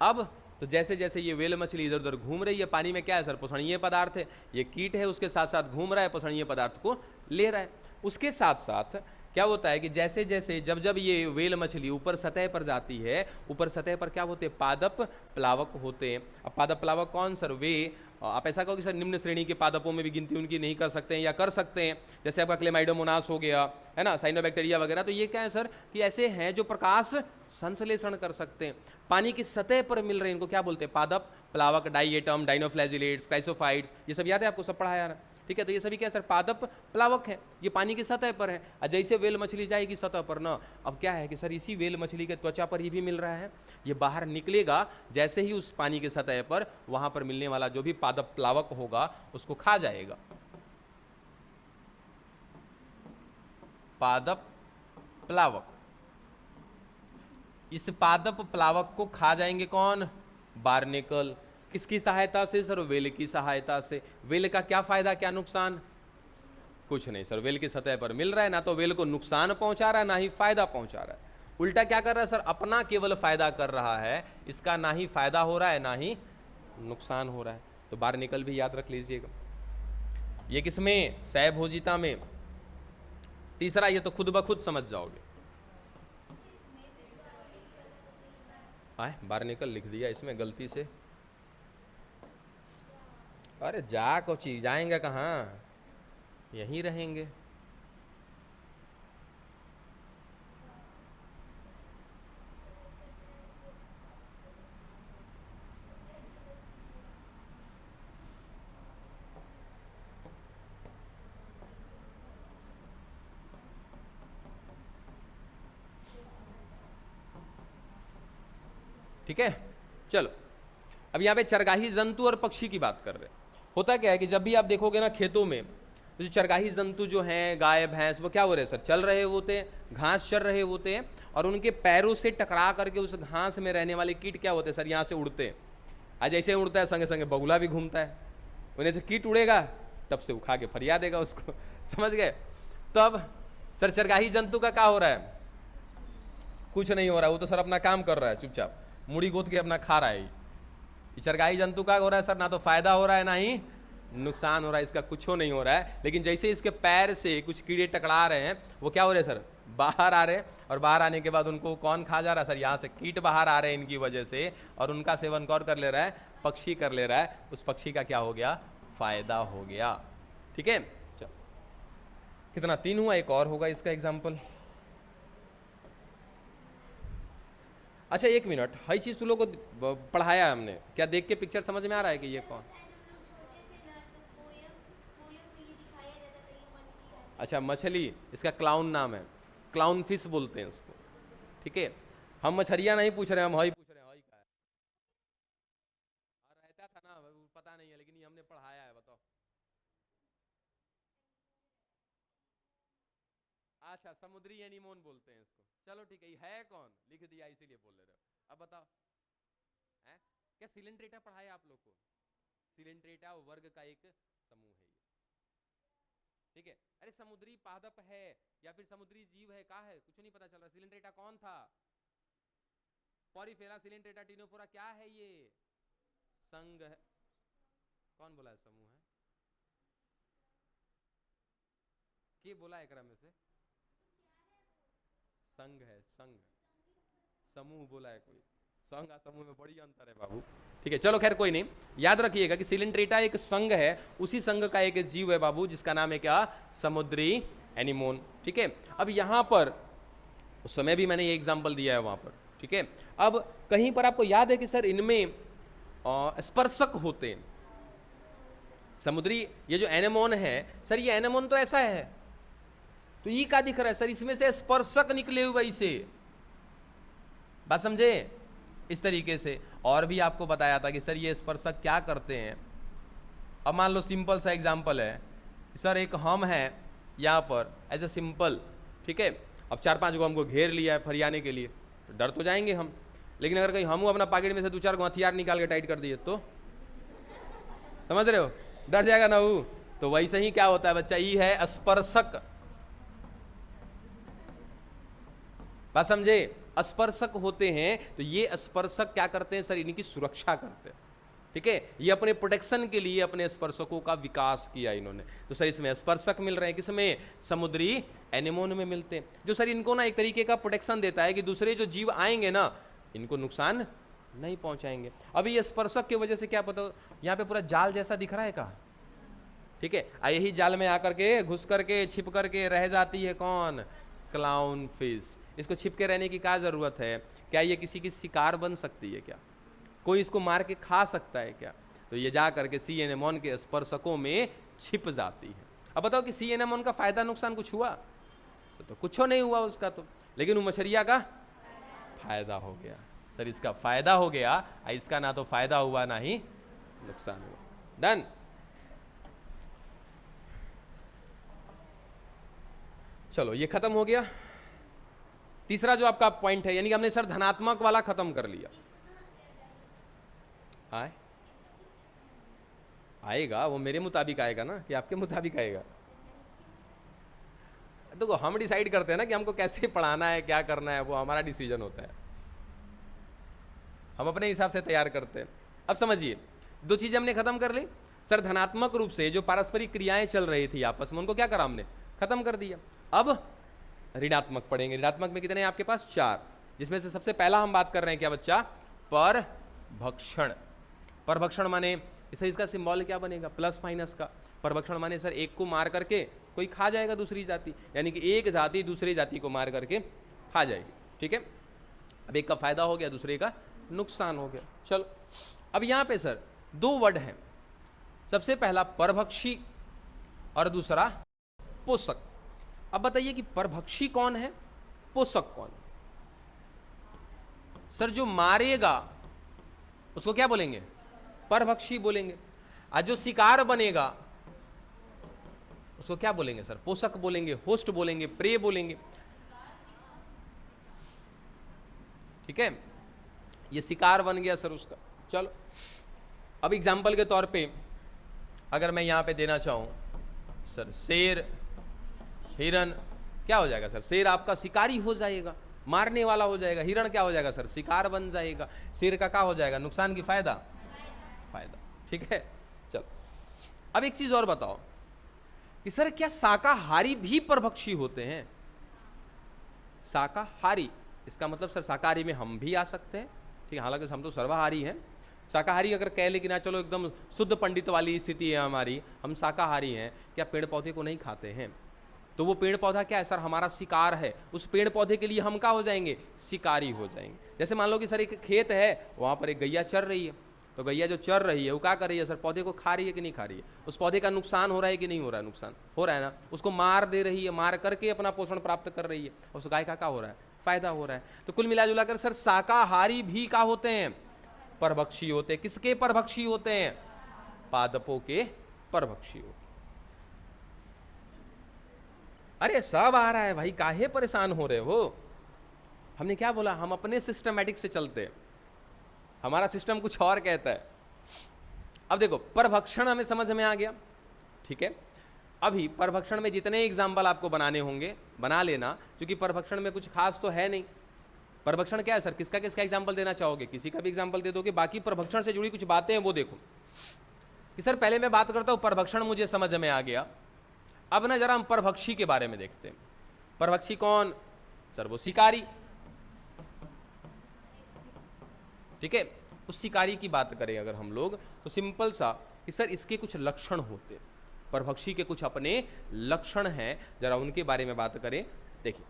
अब तो जैसे जैसे ये वेल मछली इधर उधर घूम रही है, पानी में क्या है सर? पोषणीय पदार्थ है। ये कीट है, उसके साथ साथ घूम रहा है, पोषणीय पदार्थ को ले रहा है। उसके साथ साथ क्या होता है कि जैसे जैसे जब जब ये वेल मछली ऊपर सतह पर जाती है, ऊपर सतह पर क्या होते हैं? पादप प्लावक होते हैं। अब पादप प्लावक कौन सर? वे, आप ऐसा कहो कि सर निम्न श्रेणी के पादपों में भी गिनती उनकी नहीं कर सकते हैं, या कर सकते हैं, जैसे आपका क्लेमाइडोमोनास हो गया, है ना, साइनोबैक्टीरिया वगैरह। तो ये क्या है सर? कि ऐसे हैं जो प्रकाश संश्लेषण कर सकते हैं, पानी की सतह पर मिल रहे हैं, इनको क्या बोलते हैं? पादप प्लावक। डाइएटम, डाइनोफ्लैजिलेट्स, क्राइसोफाइट्स, ये सब याद है आपको? सब पढ़ाया ना, ठीक है। तो ये सभी क्या सर? पादप प्लावक है, ये पानी की सतह पर है। और जैसे वेल मछली जाएगी सतह पर ना, अब क्या है कि सर इसी वेल मछली के त्वचा पर ही भी मिल रहा है, ये बाहर निकलेगा, जैसे ही उस पानी की सतह पर वहां पर मिलने वाला जो भी पादप प्लावक होगा उसको खा जाएगा। पादप प्लावक, इस पादप प्लावक को खा जाएंगे कौन? बार्नेकल। किसकी सहायता से सर? वेल की सहायता से। वेल का क्या फायदा क्या नुकसान? कुछ नहीं सर, वेल की सतह पर मिल रहा है, ना तो वेल को नुकसान पहुंचा रहा है ना ही फायदा पहुंचा रहा है। उल्टा क्या कर रहा है सर? अपना केवल फायदा कर रहा है, इसका ना ही फायदा हो रहा है ना ही नुकसान हो रहा है। तो बार्नेकल भी याद रख लीजिएगा। ये किसमें? सहभोजिता में। तीसरा, ये तो खुद ब खुद समझ जाओगे। बार्नेकल लिख दिया इसमें गलती से। अरे जा कोची, जाएंगे कहाँ, यहीं रहेंगे। ठीक है, चलो अब यहाँ पे चरगाही जंतु और पक्षी की बात कर रहे हैं। होता क्या है कि जब भी आप देखोगे ना खेतों में, तो जो चरगाही जंतु जो हैं, गाय भैंस, वो क्या हो रहे हैं सर? चल रहे होते हैं, घास चर रहे होते हैं, और उनके पैरों से टकरा करके उस घास में रहने वाले कीट क्या होते हैं सर? यहाँ से उड़ते हैं। आज ऐसे उड़ता है, संगे संगे बगुला भी घूमता है, उन्हें से कीट उड़ेगा तब से उखा के फरिया देगा उसको। समझ गए? तो अब सर चरगाही जंतु का क्या हो रहा है? कुछ नहीं हो रहा, वो तो सर अपना काम कर रहा है, चुपचाप मुड़ी गोद के अपना खा रहा है। चरगाही जंतु का हो रहा है सर? ना तो फायदा हो रहा है ना ही नुकसान हो रहा है, इसका कुछ नहीं हो रहा है। लेकिन जैसे इसके पैर से कुछ कीड़े टकरा रहे हैं, वो क्या हो रहे हैं सर? बाहर आ रहे हैं, और बाहर आने के बाद उनको कौन खा जा रहा है सर? यहाँ से कीट बाहर आ रहे हैं इनकी वजह से, और उनका सेवन कौन कर ले रहा है? पक्षी कर ले रहा है। उस पक्षी का क्या हो गया? फायदा हो गया। ठीक है, कितना? 3 हुआ, एक और होगा इसका एग्जाम्पल। अच्छा 1 मिनट, हर चीज़ तुम लोग को पढ़ाया हमने, क्या देख के पिक्चर समझ में आ रहा है कि ये कौन? अच्छा मछली, इसका क्लाउन नाम है, क्लाउन फिश बोलते हैं इसको। ठीक है, हम मछलियाँ नहीं पूछ रहे हैं, हम हई पूछ रहे हैं, हई का है? और रहता था ना, पता नहीं है, लेकिन ये हमने पढ़ाया है, बताओ। अच्छा समुद्री एनीमोन बोलते हैं इसको। चलो ठीक है कौन? लिख दिया इसीलिए बोल रहे हो। अब बताओ है क्या? सिलेंट्रेटा पढ़ाया आप लोग को? सिलेंट्रेटा वर्ग का एक समूह है ये। ठीक है, अरे समुद्री पादप है या फिर समुद्री जीव है, का है कुछ नहीं पता चल रहा। सिलेंट्रेटा कौन था? पॉरीफेरा सिलेंट्रेटा टिनोफोरा, क्या है ये? संघ है। कौन बोला है समूह है? के बोला एकरा में से? संघ है, संघ, समूह बोला है कोई। संघ और समूह में बड़ी अंतर है बाबू। ठीक है, चलो खैर कोई नहीं, याद रखिएगा कि सिलिंड्रेटा एक संघ है, उसी संघ का एक जीव है बाबू, जिसका नाम है क्या? समुद्री एनीमोन। ठीक है, अब यहां पर उस समय भी मैंने ये एग्जाम्पल दिया है वहां पर। ठीक है, अब कहीं पर आपको याद है कि सर इनमें स्पर्शक होते हैं। समुद्री ये जो एनेमोन है सर, ये एनेमोन तो ऐसा है, तो ये क्या दिख रहा है सर? इसमें से स्पर्शक निकले हुए इसे, बात समझे? इस तरीके से। और भी आपको बताया था कि सर ये स्पर्शक क्या करते हैं। अब मान लो सिंपल सा एग्जांपल है, सर एक हम है यहाँ पर एज ए सिंपल, ठीक है, अब 4-5 गो हमको घेर लिया है फरियाने के लिए, तो डर तो जाएंगे हम, लेकिन अगर कहीं हम अपना पॉकेट में से 2-4 गो हथियार निकाल के टाइट कर दिए तो समझ रहे हो, डर जाएगा ना वो। तो वैसे ही क्या होता है बच्चा, ये है स्पर्शक, बात समझे? स्पर्शक होते हैं, तो ये स्पर्शक क्या करते हैं सर? इनकी सुरक्षा करते हैं। ठीक है, ये अपने प्रोटेक्शन के लिए अपने स्पर्शकों का विकास किया इन्होंने। तो सर इसमें स्पर्शक मिल रहे हैं, किसमें? समुद्री एनेमोन में मिलते हैं, जो सर इनको ना एक तरीके का प्रोटेक्शन देता है कि दूसरे जो जीव आएंगे ना, इनको नुकसान नहीं पहुंचाएंगे। अभी ये स्पर्शक की वजह से क्या पता, यहाँ पे पूरा जाल जैसा दिख रहा है का? ठीक है, यही जाल में आकर के घुस करके छिप करके रह जाती है कौन? Clown fish. इसको छिप के रहने की क्या जरूरत है? क्या ये किसी की शिकार बन सकती है क्या? कोई इसको मार के खा सकता है क्या? तो ये जा करके सी एनेमोन के स्पर्शकों में छिप जाती है। अब बताओ कि सी एनेमोन का फायदा नुकसान कुछ हुआ? तो कुछ नहीं हुआ उसका तो, लेकिन वो मछलिया का फायदा हो गया। सर इसका फायदा हो गया, इसका ना तो फायदा हुआ ना ही नुकसान हुआ। डन। चलो ये खत्म हो गया। तीसरा जो आपका पॉइंट है, यानी कि हमने सर धनात्मक वाला खत्म कर लिया। आएगा वो मेरे मुताबिक आएगा ना कि आपके मुताबिक आएगा? देखो हम डिसाइड करते हैं ना कि हमको कैसे पढ़ाना है, क्या करना है, वो हमारा डिसीजन होता है, हम अपने हिसाब से तैयार करते हैं। अब समझिए, 2 चीजें हमने खत्म कर ली। सर धनात्मक रूप से जो पारस्परिक क्रियाएं चल रही थी आपस में, उनको क्या करा हमने? खत्म कर दिया। अब ऋणात्मक पढ़ेंगे। ऋणात्मक में कितने हैं आपके पास? 4, जिसमें से सबसे पहला हम बात कर रहे हैं क्या बच्चा? परभक्षण। परभक्षण माने इसे, इसका सिंबल क्या बनेगा? प्लस माइनस का। परभक्षण माने सर एक को मार करके कोई खा जाएगा दूसरी जाति, यानी कि एक जाति दूसरी जाति को मार करके खा जाएगी। ठीक है, अब एक का फायदा हो गया, दूसरे का नुकसान हो गया। चलो अब यहां पे सर 2 वर्ड हैं, सबसे पहला परभक्षी और दूसरा पोषक। अब बताइए कि परभक्षी कौन है, पोषक कौन है? सर जो मारेगा उसको क्या बोलेंगे? परभक्षी बोलेंगे। और जो शिकार बनेगा उसको क्या बोलेंगे सर? पोषक बोलेंगे, होस्ट बोलेंगे, प्रे बोलेंगे। ठीक है, ये शिकार बन गया सर उसका। चलो अब एग्जाम्पल के तौर पे अगर मैं यहां पे देना चाहूं सर, शेर, हिरण, क्या हो जाएगा सर? शेर आपका शिकारी हो जाएगा, मारने वाला हो जाएगा। हिरण क्या हो जाएगा सर? शिकार बन जाएगा। शेर का क्या हो जाएगा? नुकसान की फायदा? फायदा। ठीक है, चलो अब एक चीज और बताओ कि सर क्या शाकाहारी भी परभक्षी होते हैं? शाकाहारी, इसका मतलब सर शाकाहारी में हम भी आ सकते हैं। ठीक है, हालांकि हम तो सर्वाहारी हैं। शाकाहारी अगर कह ले कि ना चलो एकदम शुद्ध पंडित वाली स्थिति है हमारी, हम शाकाहारी हैं, क्या पेड़ पौधे को नहीं खाते हैं? तो वो पेड़ पौधा क्या है सर? हमारा शिकार है। उस पेड़ पौधे के लिए हम क्या हो जाएंगे? शिकारी हो जाएंगे। जैसे मान लो कि सर एक खेत है, वहां पर एक गैया चर रही है, तो गैया जो चर रही है वो क्या कर रही है सर? पौधे को खा रही है कि नहीं खा रही है? उस पौधे का नुकसान हो रहा है कि नहीं हो रहा है? नुकसान हो रहा है ना। उसको मार दे रही है, मार करके अपना पोषण प्राप्त कर रही है, उस गाय का क्या हो रहा है? फायदा हो रहा है। तो कुल मिला जुला कर सर शाकाहारी भी क्या होते हैं? परभक्षी होते हैं। किसके परभक्षी होते हैं? पादपों के परभक्षी होते हैं। अरे सब आ रहा है भाई, काहे परेशान हो रहे हो? हमने क्या बोला? हम अपने सिस्टमैटिक से चलते हैं, हमारा सिस्टम कुछ और कहता है। अब देखो परभक्षण हमें समझ में आ गया। ठीक है, अभी परभक्षण में जितने एग्जाम्पल आपको बनाने होंगे बना लेना, क्योंकि परभक्षण में कुछ खास तो है नहीं। परभक्षण क्या है सर? किसका किसका एग्जाम्पल देना चाहोगे? किसी का भी एग्जाम्पल दे दोगे। बाकी परभक्षण से जुड़ी कुछ बातें हैं वो देखो कि सर पहले मैं बात करता हूं, परभक्षण मुझे समझ में आ गया। अब ना जरा हम परभक्षी के बारे में देखते हैं। परभक्षी कौन? सर वो शिकारी, ठीक है। उस शिकारी की बात करें अगर हम लोग तो सिंपल सा कि सर इसके कुछ लक्षण होते हैं, परभक्षी के कुछ अपने लक्षण हैं, जरा उनके बारे में बात करें। देखिए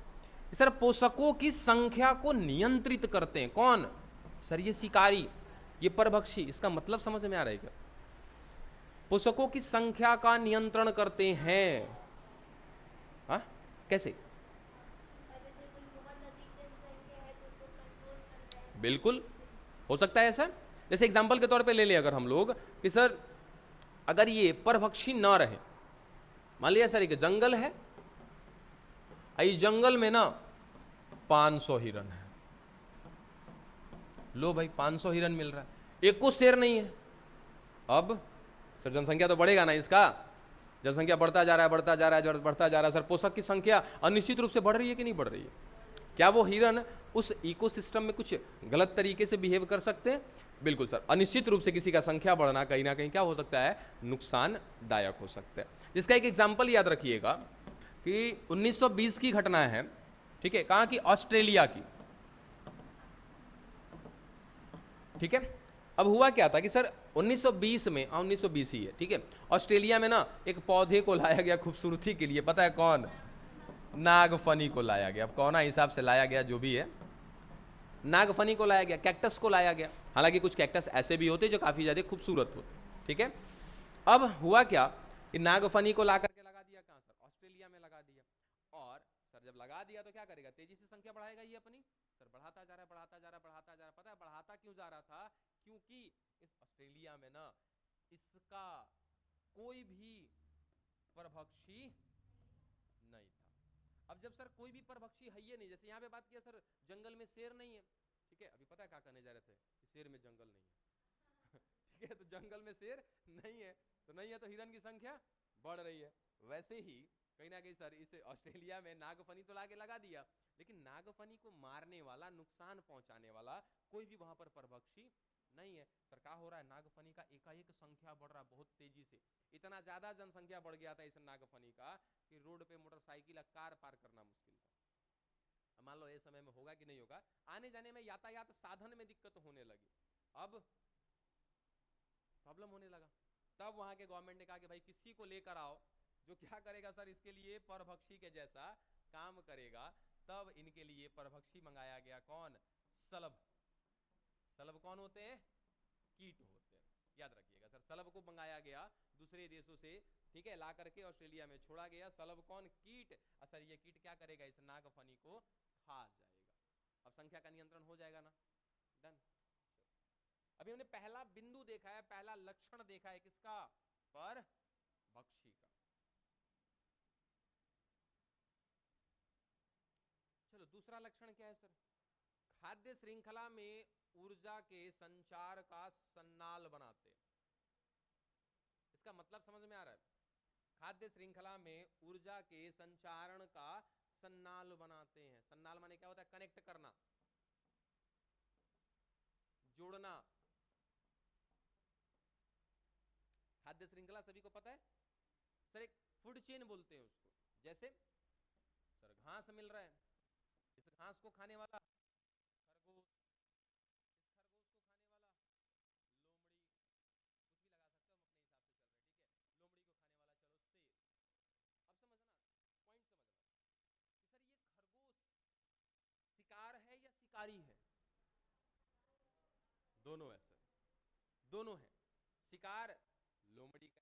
सर, पोषकों की संख्या को नियंत्रित करते हैं कौन? सर ये शिकारी, ये परभक्षी। इसका मतलब समझ में आ रहा है क्या? पोषकों की संख्या का नियंत्रण करते हैं। हाँ, कैसे? बिल्कुल हो सकता है ऐसा। जैसे एग्जाम्पल के तौर पे ले लें अगर हम लोग कि सर अगर ये परभक्षी ना रहे, मान लिया सर एक जंगल है, इस जंगल में ना 500 हिरन है। लो भाई 500 हिरन मिल रहा है, एक को शेर नहीं है। अब सर जनसंख्या तो बढ़ेगा ना इसका, जनसंख्या बढ़ता जा रहा है, बढ़ता जा रहा है, बढ़ता जा रहा है। सर पोषक की संख्या अनिश्चित रूप से बढ़ रही है कि नहीं बढ़ रही है? क्या वो हिरन उस इकोसिस्टम में कुछ गलत तरीके से बिहेव कर सकते हैं? बिल्कुल सर, अनिश्चित रूप से किसी का संख्या बढ़ना कहीं ना कहीं क्या हो सकता है? नुकसानदायक हो सकता है। जिसका एक एग्जाम्पल याद रखिएगा कि 1920 की घटना है, ठीक है, कहाँ की? ऑस्ट्रेलिया की, ठीक है। अब हुआ क्या था कि सर 1920 में, 1920 ही है, ठीक है, ऑस्ट्रेलिया में ना एक पौधे को लाया गया खूबसूरती के लिए, पता है कौन? नागफनी को लाया गया। अब कौना हिसाब से लाया गया जो भी है, नागफनी को लाया गया, कैक्टस को लाया गया। हालांकि कुछ कैक्टस ऐसे भी होते जो काफी ज्यादा खूबसूरत होते, ठीक है। अब हुआ क्या कि नागफनी को ला करके लगा दिया कहां? सर ऑस्ट्रेलिया में लगा दिया। और सर जब लगा दिया तो क्या करेगा? तेजी से संख्या बढ़ाएगा ये अपनी। सर बढ़ाता जा रहा है, बढ़ाता जा रहा है, बढ़ाता जा रहा है। पता है बढ़ाता क्यों जा रहा था? क्योंकि इस ऑस्ट्रेलिया में ना इसका कोई भी परभक्षी नहीं था। अब जब सर कोई भी परभक्षी है ही नहीं, जैसे यहाँ पे बात किया सर जंगल में शेर नहीं है, ठीक है, अभी पता है क्या कहने जा रहे थे कि शेर में जंगल नहीं है ठीक है, तो जंगल में शेर नहीं है, तो नहीं है तो हिरन की संख्या बढ़ रही है। वैसे ही कहीं ना कहीं सर इस ऑस्ट्रेलिया में नागफनी तो लाके लगा दिया, लेकिन नागफनी को मारने वाला, नुकसान पहुंचाने वाला कोई भी वहां पर परभक्षी नहीं है। सर क्या हो रहा है? नागफनी का एकाएक संख्या बढ़ रहा है बहुत तेजी से। इतना ज्यादा जनसंख्या बढ़ गया था इस नागफनी का कि रोड पे मोटरसाइकिल कार पार करना मुश्किल था। मान लो ये समय में होगा कि नहीं होगा, आने जाने में यातायात साधन में दिक्कत होने लगी, अब प्रॉब्लम होने लगा। तब वहां के गवर्नमेंट ने कहा कि भाई किसी को लेकर आओ जो क्या करेगा सर इसके लिए परभक्षी के जैसा काम करेगा। तब इनके लिए परभक्षी मंगाया गया। कौन? सलभ। सलभ कौन होते हैं? कीट होते हैं, याद रखिएगा सर। सलभ को मंगाया गया दूसरे देशों से, ठीक है, ला करके ऑस्ट्रेलिया में छोड़ा गया। सलभ कौन? कीट। सर ये कीट क्या करेगा? इस नागफनी को खा जाएगा। अब संख्या का नियंत्रण हो जाएगा ना? डन। अभी हमने पहला बिंदु देखा है, पहला लक्षण देखा है किसका? परभक्षी का। चलो दूसरा लक्षण क्या है सर? खाद्य श्रृंखला में ऊर्जा के संचार का सन्नाल बनाते। इसका मतलब समझ में आ रहा है? खाद्य श्रृंखला में ऊर्जा के संचारण का सन्नाल बनाते हैं। सन्नाल माने क्या होता है? कनेक्ट करना, जोड़ना। खाद्य श्रृंखला सभी को पता है सर, एक फूड चेन बोलते हैं उसको। जैसे सर घास मिल रहा है, इस घास को खाने वाला खरगोश, इस खरगोश को खाने वाला लोमड़ी, कुछ भी लगा सकते हो हम अपने हिसाब से चल रहे हैं, ठीक है। लोमड़ी को खाने वाला चलो शेर। अब समझना, पॉइंट समझना कि सर ये खरगोश शिकार है या शिकारी है? दोनों है सर, दोनों है। शिकार लोमड़ी का,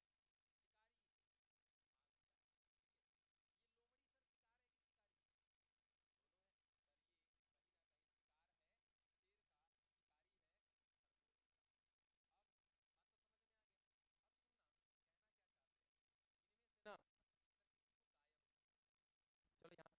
ना चलो यहाँ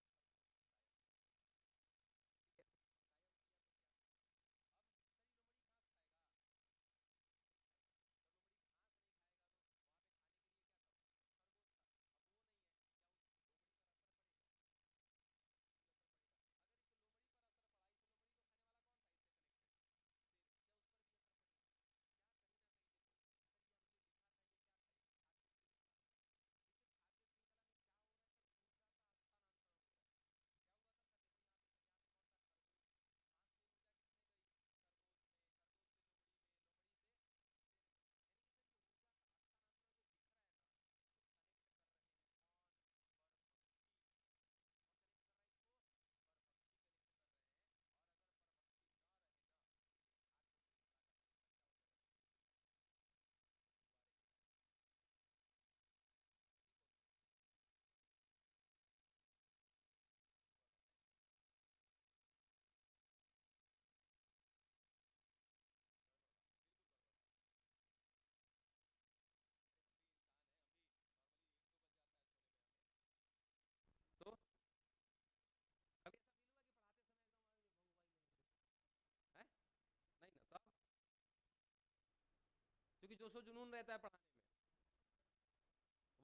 जोश जुनून रहता है पढ़ाने में,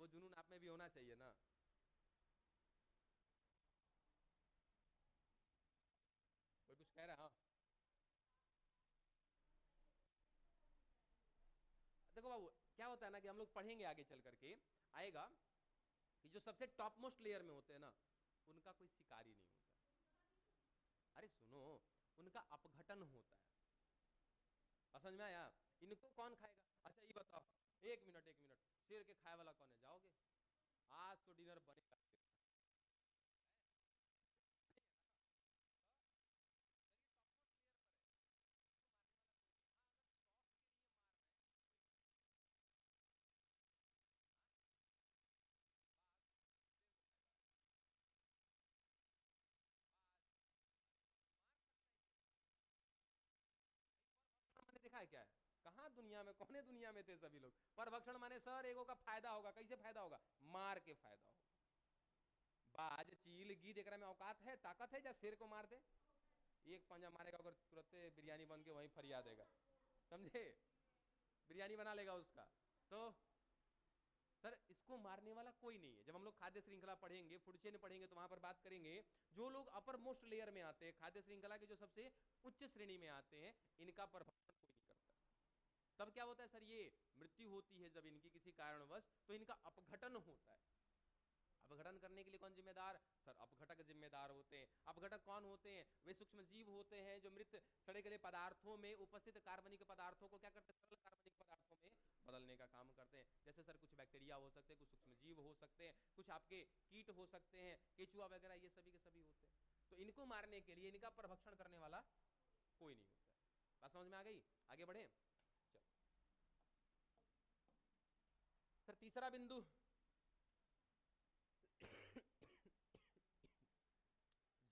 वो जुनून आप में भी होना चाहिए ना। कोई कुछ कह रहा है? देखो बाबू, क्या होता है ना कि हम लोग पढ़ेंगे आगे चल करके, आएगा कि जो सबसे टॉप मोस्ट लेयर में होते हैं ना, उनका कोई शिकार ही नहीं होता। अरे सुनो, उनका अपघटन होता है। समझ में आया? इनको कौन खाएगा? अच्छा ये बताओ, एक मिनट एक मिनट, शेर के खाए वाला कौन है? जाओगे? आज तो डिनर बनेगा। मैंने देखा है क्या है? कहाँ दुनिया में, कौन दुनिया में थे सभी लोग? पर भक्षण माने सर एगो का फायदा होगा। कैसे फायदा होगा? मार के फायदा होगा। बाज चील गीद एकरा में औकात है, ताकत है, जा शेर को मार दे? एक पंजा मारेगा अगर तुरंत बिरयानी बन के वहीं फरिया देगा, समझे? बिरयानी बना लेगा उसका। तो सर इसको मारने वाला कोई नहीं है। जब हम लोग खाद्य श्रृंखला पढ़ेंगे, फूड चेन पढ़ेंगे, तो वहां पर बात करेंगे जो लोग अपर मोस्ट लेयर में आते हैं, खाद्य श्रृंखला के जो सबसे उच्च श्रेणी में आते हैं, इनका प्रभक्षण कोई नहीं करता। तब क्या होता है सर? ये मृत्यु होती है जब इनकी किसी कारणवश, तो इनका अपघटन होता है। अपघटन करने के लिए कौन जिम्मेदार? सर अपघटक जिम्मेदार होते हैं। अपघटक कौन होते हैं? वे सूक्ष्म जीव होते हैं जो मृत सड़े गले पदार्थों में उपस्थित कार्बनिक पदार्थों को क्या करते हैं? सरल कार्बनिक पदार्थों में बदलने का काम करते हैं। जैसे सर कुछ बैक्टीरिया हो सकते हैं, कुछ सूक्ष्म जीव हो सकते हैं, कुछ आपके कीट हो सकते हैं, केचुआ वगैरह, ये सभी के सभी होते हैं। तो इनको मारने के लिए इनका प्रभक्षण करने वाला कोई नहीं होता है। बात समझ में आ गई? आगे बढ़े? चलो सर तीसरा बिंदु,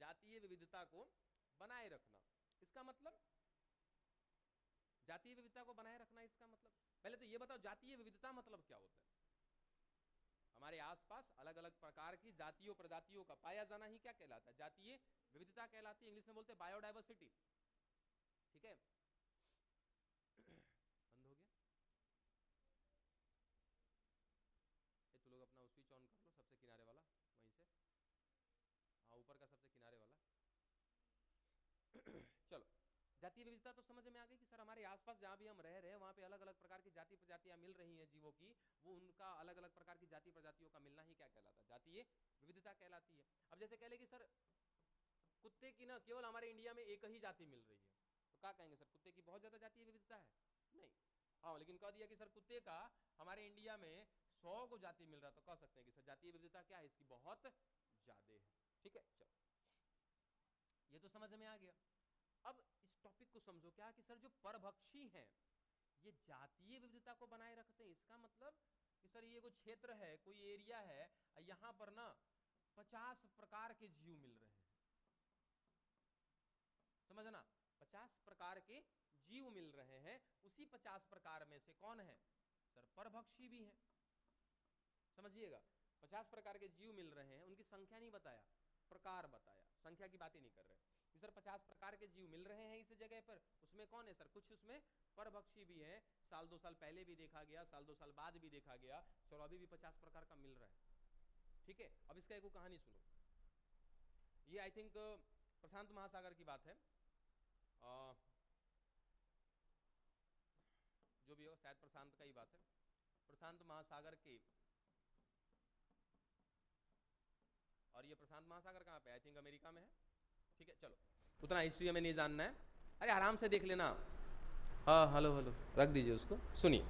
जातीय विविधता को बनाए रखना। इसका मतलब, जातीय विविधता को बनाए रखना इसका मतलब, पहले तो ये बताओ जातीय विविधता मतलब क्या होता है? हमारे आसपास अलग अलग प्रकार की जातियों प्रजातियों का पाया जाना ही क्या कहलाता है? जातीय विविधता कहलाती है। इंग्लिश में बोलते हैं बायोडाइवर्सिटी। ठीक है? बंद हो गया? ये तो लोग अपना स्विच ऑन कर लो, सबसे किनारे वाला वहीं से, हाँ ऊपर का सबसे किनारे वाला। चलो, जातीय विविधता तो समझ में आ गई कि सर हमारे आसपास जहां भी हम रह रहे हैं वहां पे अलग अलग प्रकार की जाति प्रजातियां मिल रही हैं जीवों की, वो उनका अलग अलग प्रकार की जाति प्रजातियों का मिलना ही क्या कहलाता है? जातीय विविधता कहलाती है। अब जैसे कह ले कि सर कुत्ते की ना केवल हमारे इंडिया में एक ही जाति मिल रही है, तो क्या कहेंगे सर कुत्ते की बहुत ज्यादा जातीय विविधता है? नहीं। हाँ लेकिन कह दिया कि सर कुत्ते का हमारे इंडिया में 100 को जाति मिल रहा, तो कह सकते हैं कि सर जातीय विविधता क्या है? इसकी बहुत ज्यादा है। ठीक है, चलो ये तो समझ में आ गया। अब इस टॉपिक को समझो क्या कि सर जो परभक्षी हैं ये जातीय विविधता को बनाए रखते हैं। इसका मतलब कि सर ये कोई क्षेत्र है, कोई एरिया है, यहां पर ना 50 प्रकार के जीव मिल रहे हैं। समझना, 50 प्रकार के जीव मिल रहे हैं। उसी 50 प्रकार में से कौन है? सर परभक्षी भी है। समझिएगा, 50 प्रकार के जीव मिल रहे हैं, उनकी संख्या नहीं बताया, प्रकार बताया, संख्या की बातें नहीं कर रहे। सर 50 प्रकार के जीव मिल रहे हैं इस जगह पर, उसमें कौन है सर? कुछ उसमें परभक्षी भी है। साल 2 साल पहले भी देखा गया, साल 2 साल बाद भी देखा गया, सर अभी भी 50 प्रकार का मिल रहा है। ठीक है, अब इसका एक कहानी सुनो। ये आई थिंक प्रशांत महासागर की बात है, जो भी हो शायद प्रशांत का ही बात है। प्रशांत महासागर के, और ये प्रशांत महासागर कहाँ पे? आई थिंक अमेरिका में है। ठीक है, चलो उतना हिस्ट्री हमें नहीं जानना है, अरे आराम से देख लेना। हाँ हेलो हेलो, रख दीजिए उसको। सुनिए,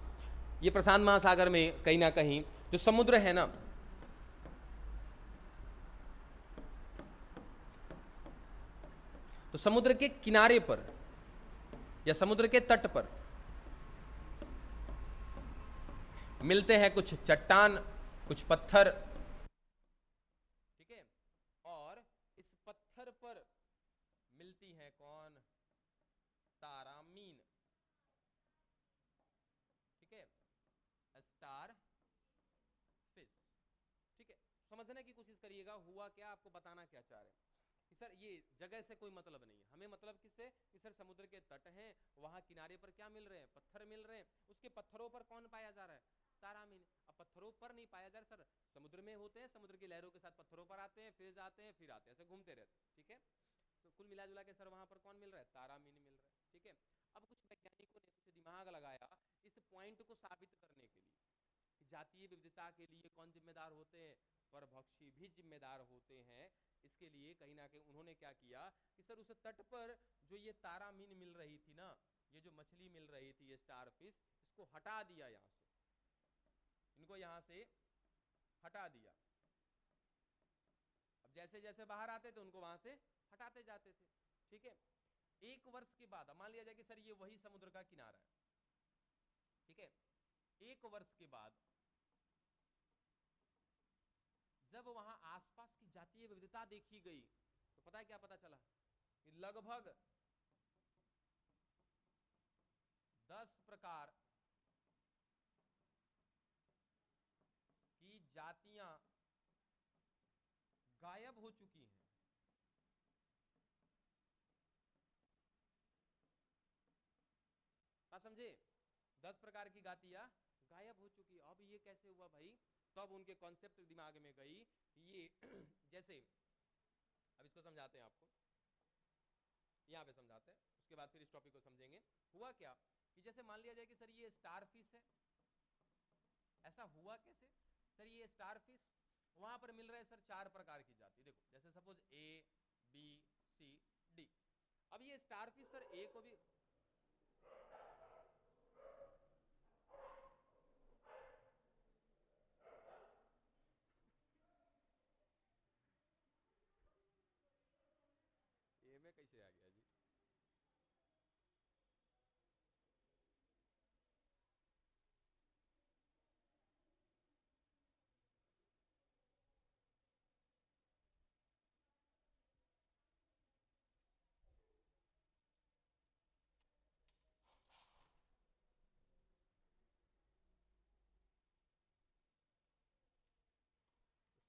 ये प्रशांत महासागर में कहीं ना कहीं जो समुद्र है ना, तो समुद्र के किनारे पर या समुद्र के तट पर मिलते हैं कुछ चट्टान, कुछ पत्थर। ठीक है, और इस पत्थर पर मिलती है कौन? तारामीन। ठीक है, स्टार फिश। ठीक है, समझने की कोशिश करिएगा हुआ क्या, आपको बताना क्या चाह रहे हैं कि सर ये जगह से कोई मतलब नहीं है हमें, मतलब किससे? कि सर समुद्र के तट हैं, वहां किनारे पर क्या मिल रहे हैं? पत्थर मिल रहे हैं। उस उसके पत्थरों पर कौन पाया जा रहा है? तारामीन। अब पत्थरों पर नहीं पाया जा रहा सर, समुद्र में होते हैं, समुद्र की लहरों के साथ पत्थरों पर आते हैं, फिर जाते हैं, फिर आते हैं, ऐसे घूमते रहते हैं, ठीक है। तो कुल मिला जुला के सर वहां पर कौन मिल रहा है? तारामीन मिल रहा है, ठीक है। अब कुछ वैज्ञानिकों ने कुछ दिमाग लगाया इस पॉइंट को साबित करने के लिए कि जातीय विविधता के लिए कौन जिम्मेदार होते हैं? परभक्षी भी जिम्मेदार होते हैं। इसके लिए कहीं ना कहीं उन्होंने क्या किया कि सर उस तट पर जो ये तारामीन मिल रही थी ना, ये जो मछली मिल रही थी, ये स्टार फिश, इसको हटा दिया यहां से, इनको यहां से हटा दिया। अब जैसे जैसे बाहर आते थे उनको वहां से हटाते जाते थे, ठीक है। एक वर्ष के बाद, मान लिया जाए कि सर ये वही समुद्र का किनारा है, ठीक है। एक वर्ष के बाद जब वहां आसपास की जातीय विविधता देखी गई तो पता है क्या पता चला कि लगभग 10 प्रकार की जातियां गायब हो चुकी हैं। बात समझे? 10 प्रकार की जातियां गायब हो चुकी। अब ये कैसे हुआ भाई? तब उनके कॉन्सेप्ट दिमाग में गई कि ये जैसे, अब इसको समझाते हैं आपको, यहां पे समझाते हैं, उसके बाद फिर इस टॉपिक को समझेंगे। हुआ क्या कि जैसे मान लिया जाए कि सर ये स्टार फिश है, ऐसा हुआ कैसे? सर ये स्टार फिश वहां पर मिल रहा है सर 4 प्रकार की जाति। देखो जैसे suppose A B C D. अब ये स्टार फिश सर ए को भी, ए में कैसे आ गया जी?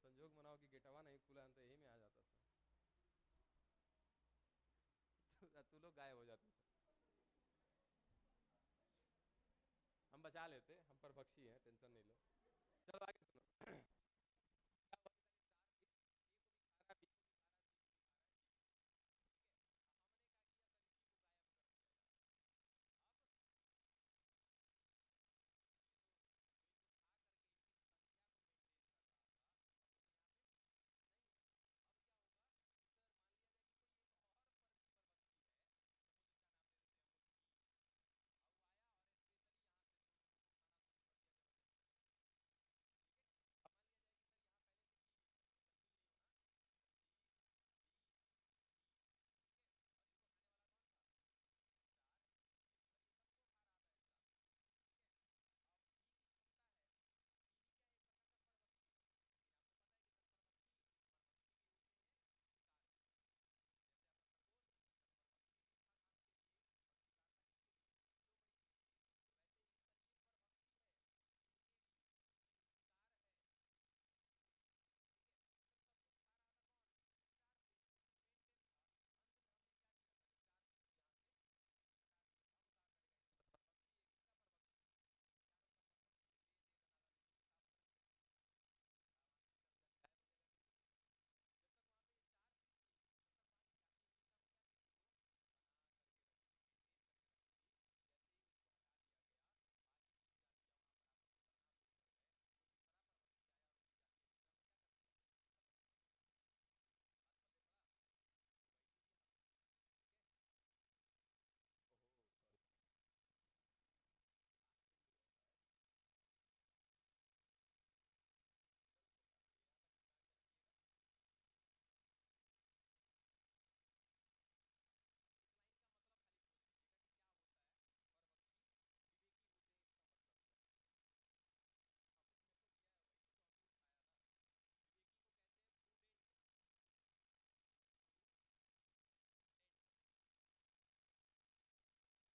संजोग मनाओ कि गेटवा नहीं खुला तो यही में आ जाता सर। तू लोग गायब हो जाते सर, हम बचा लेते, हम पर बख्शी हैं, टेंशन नहीं लो। चलो आगे सुनो।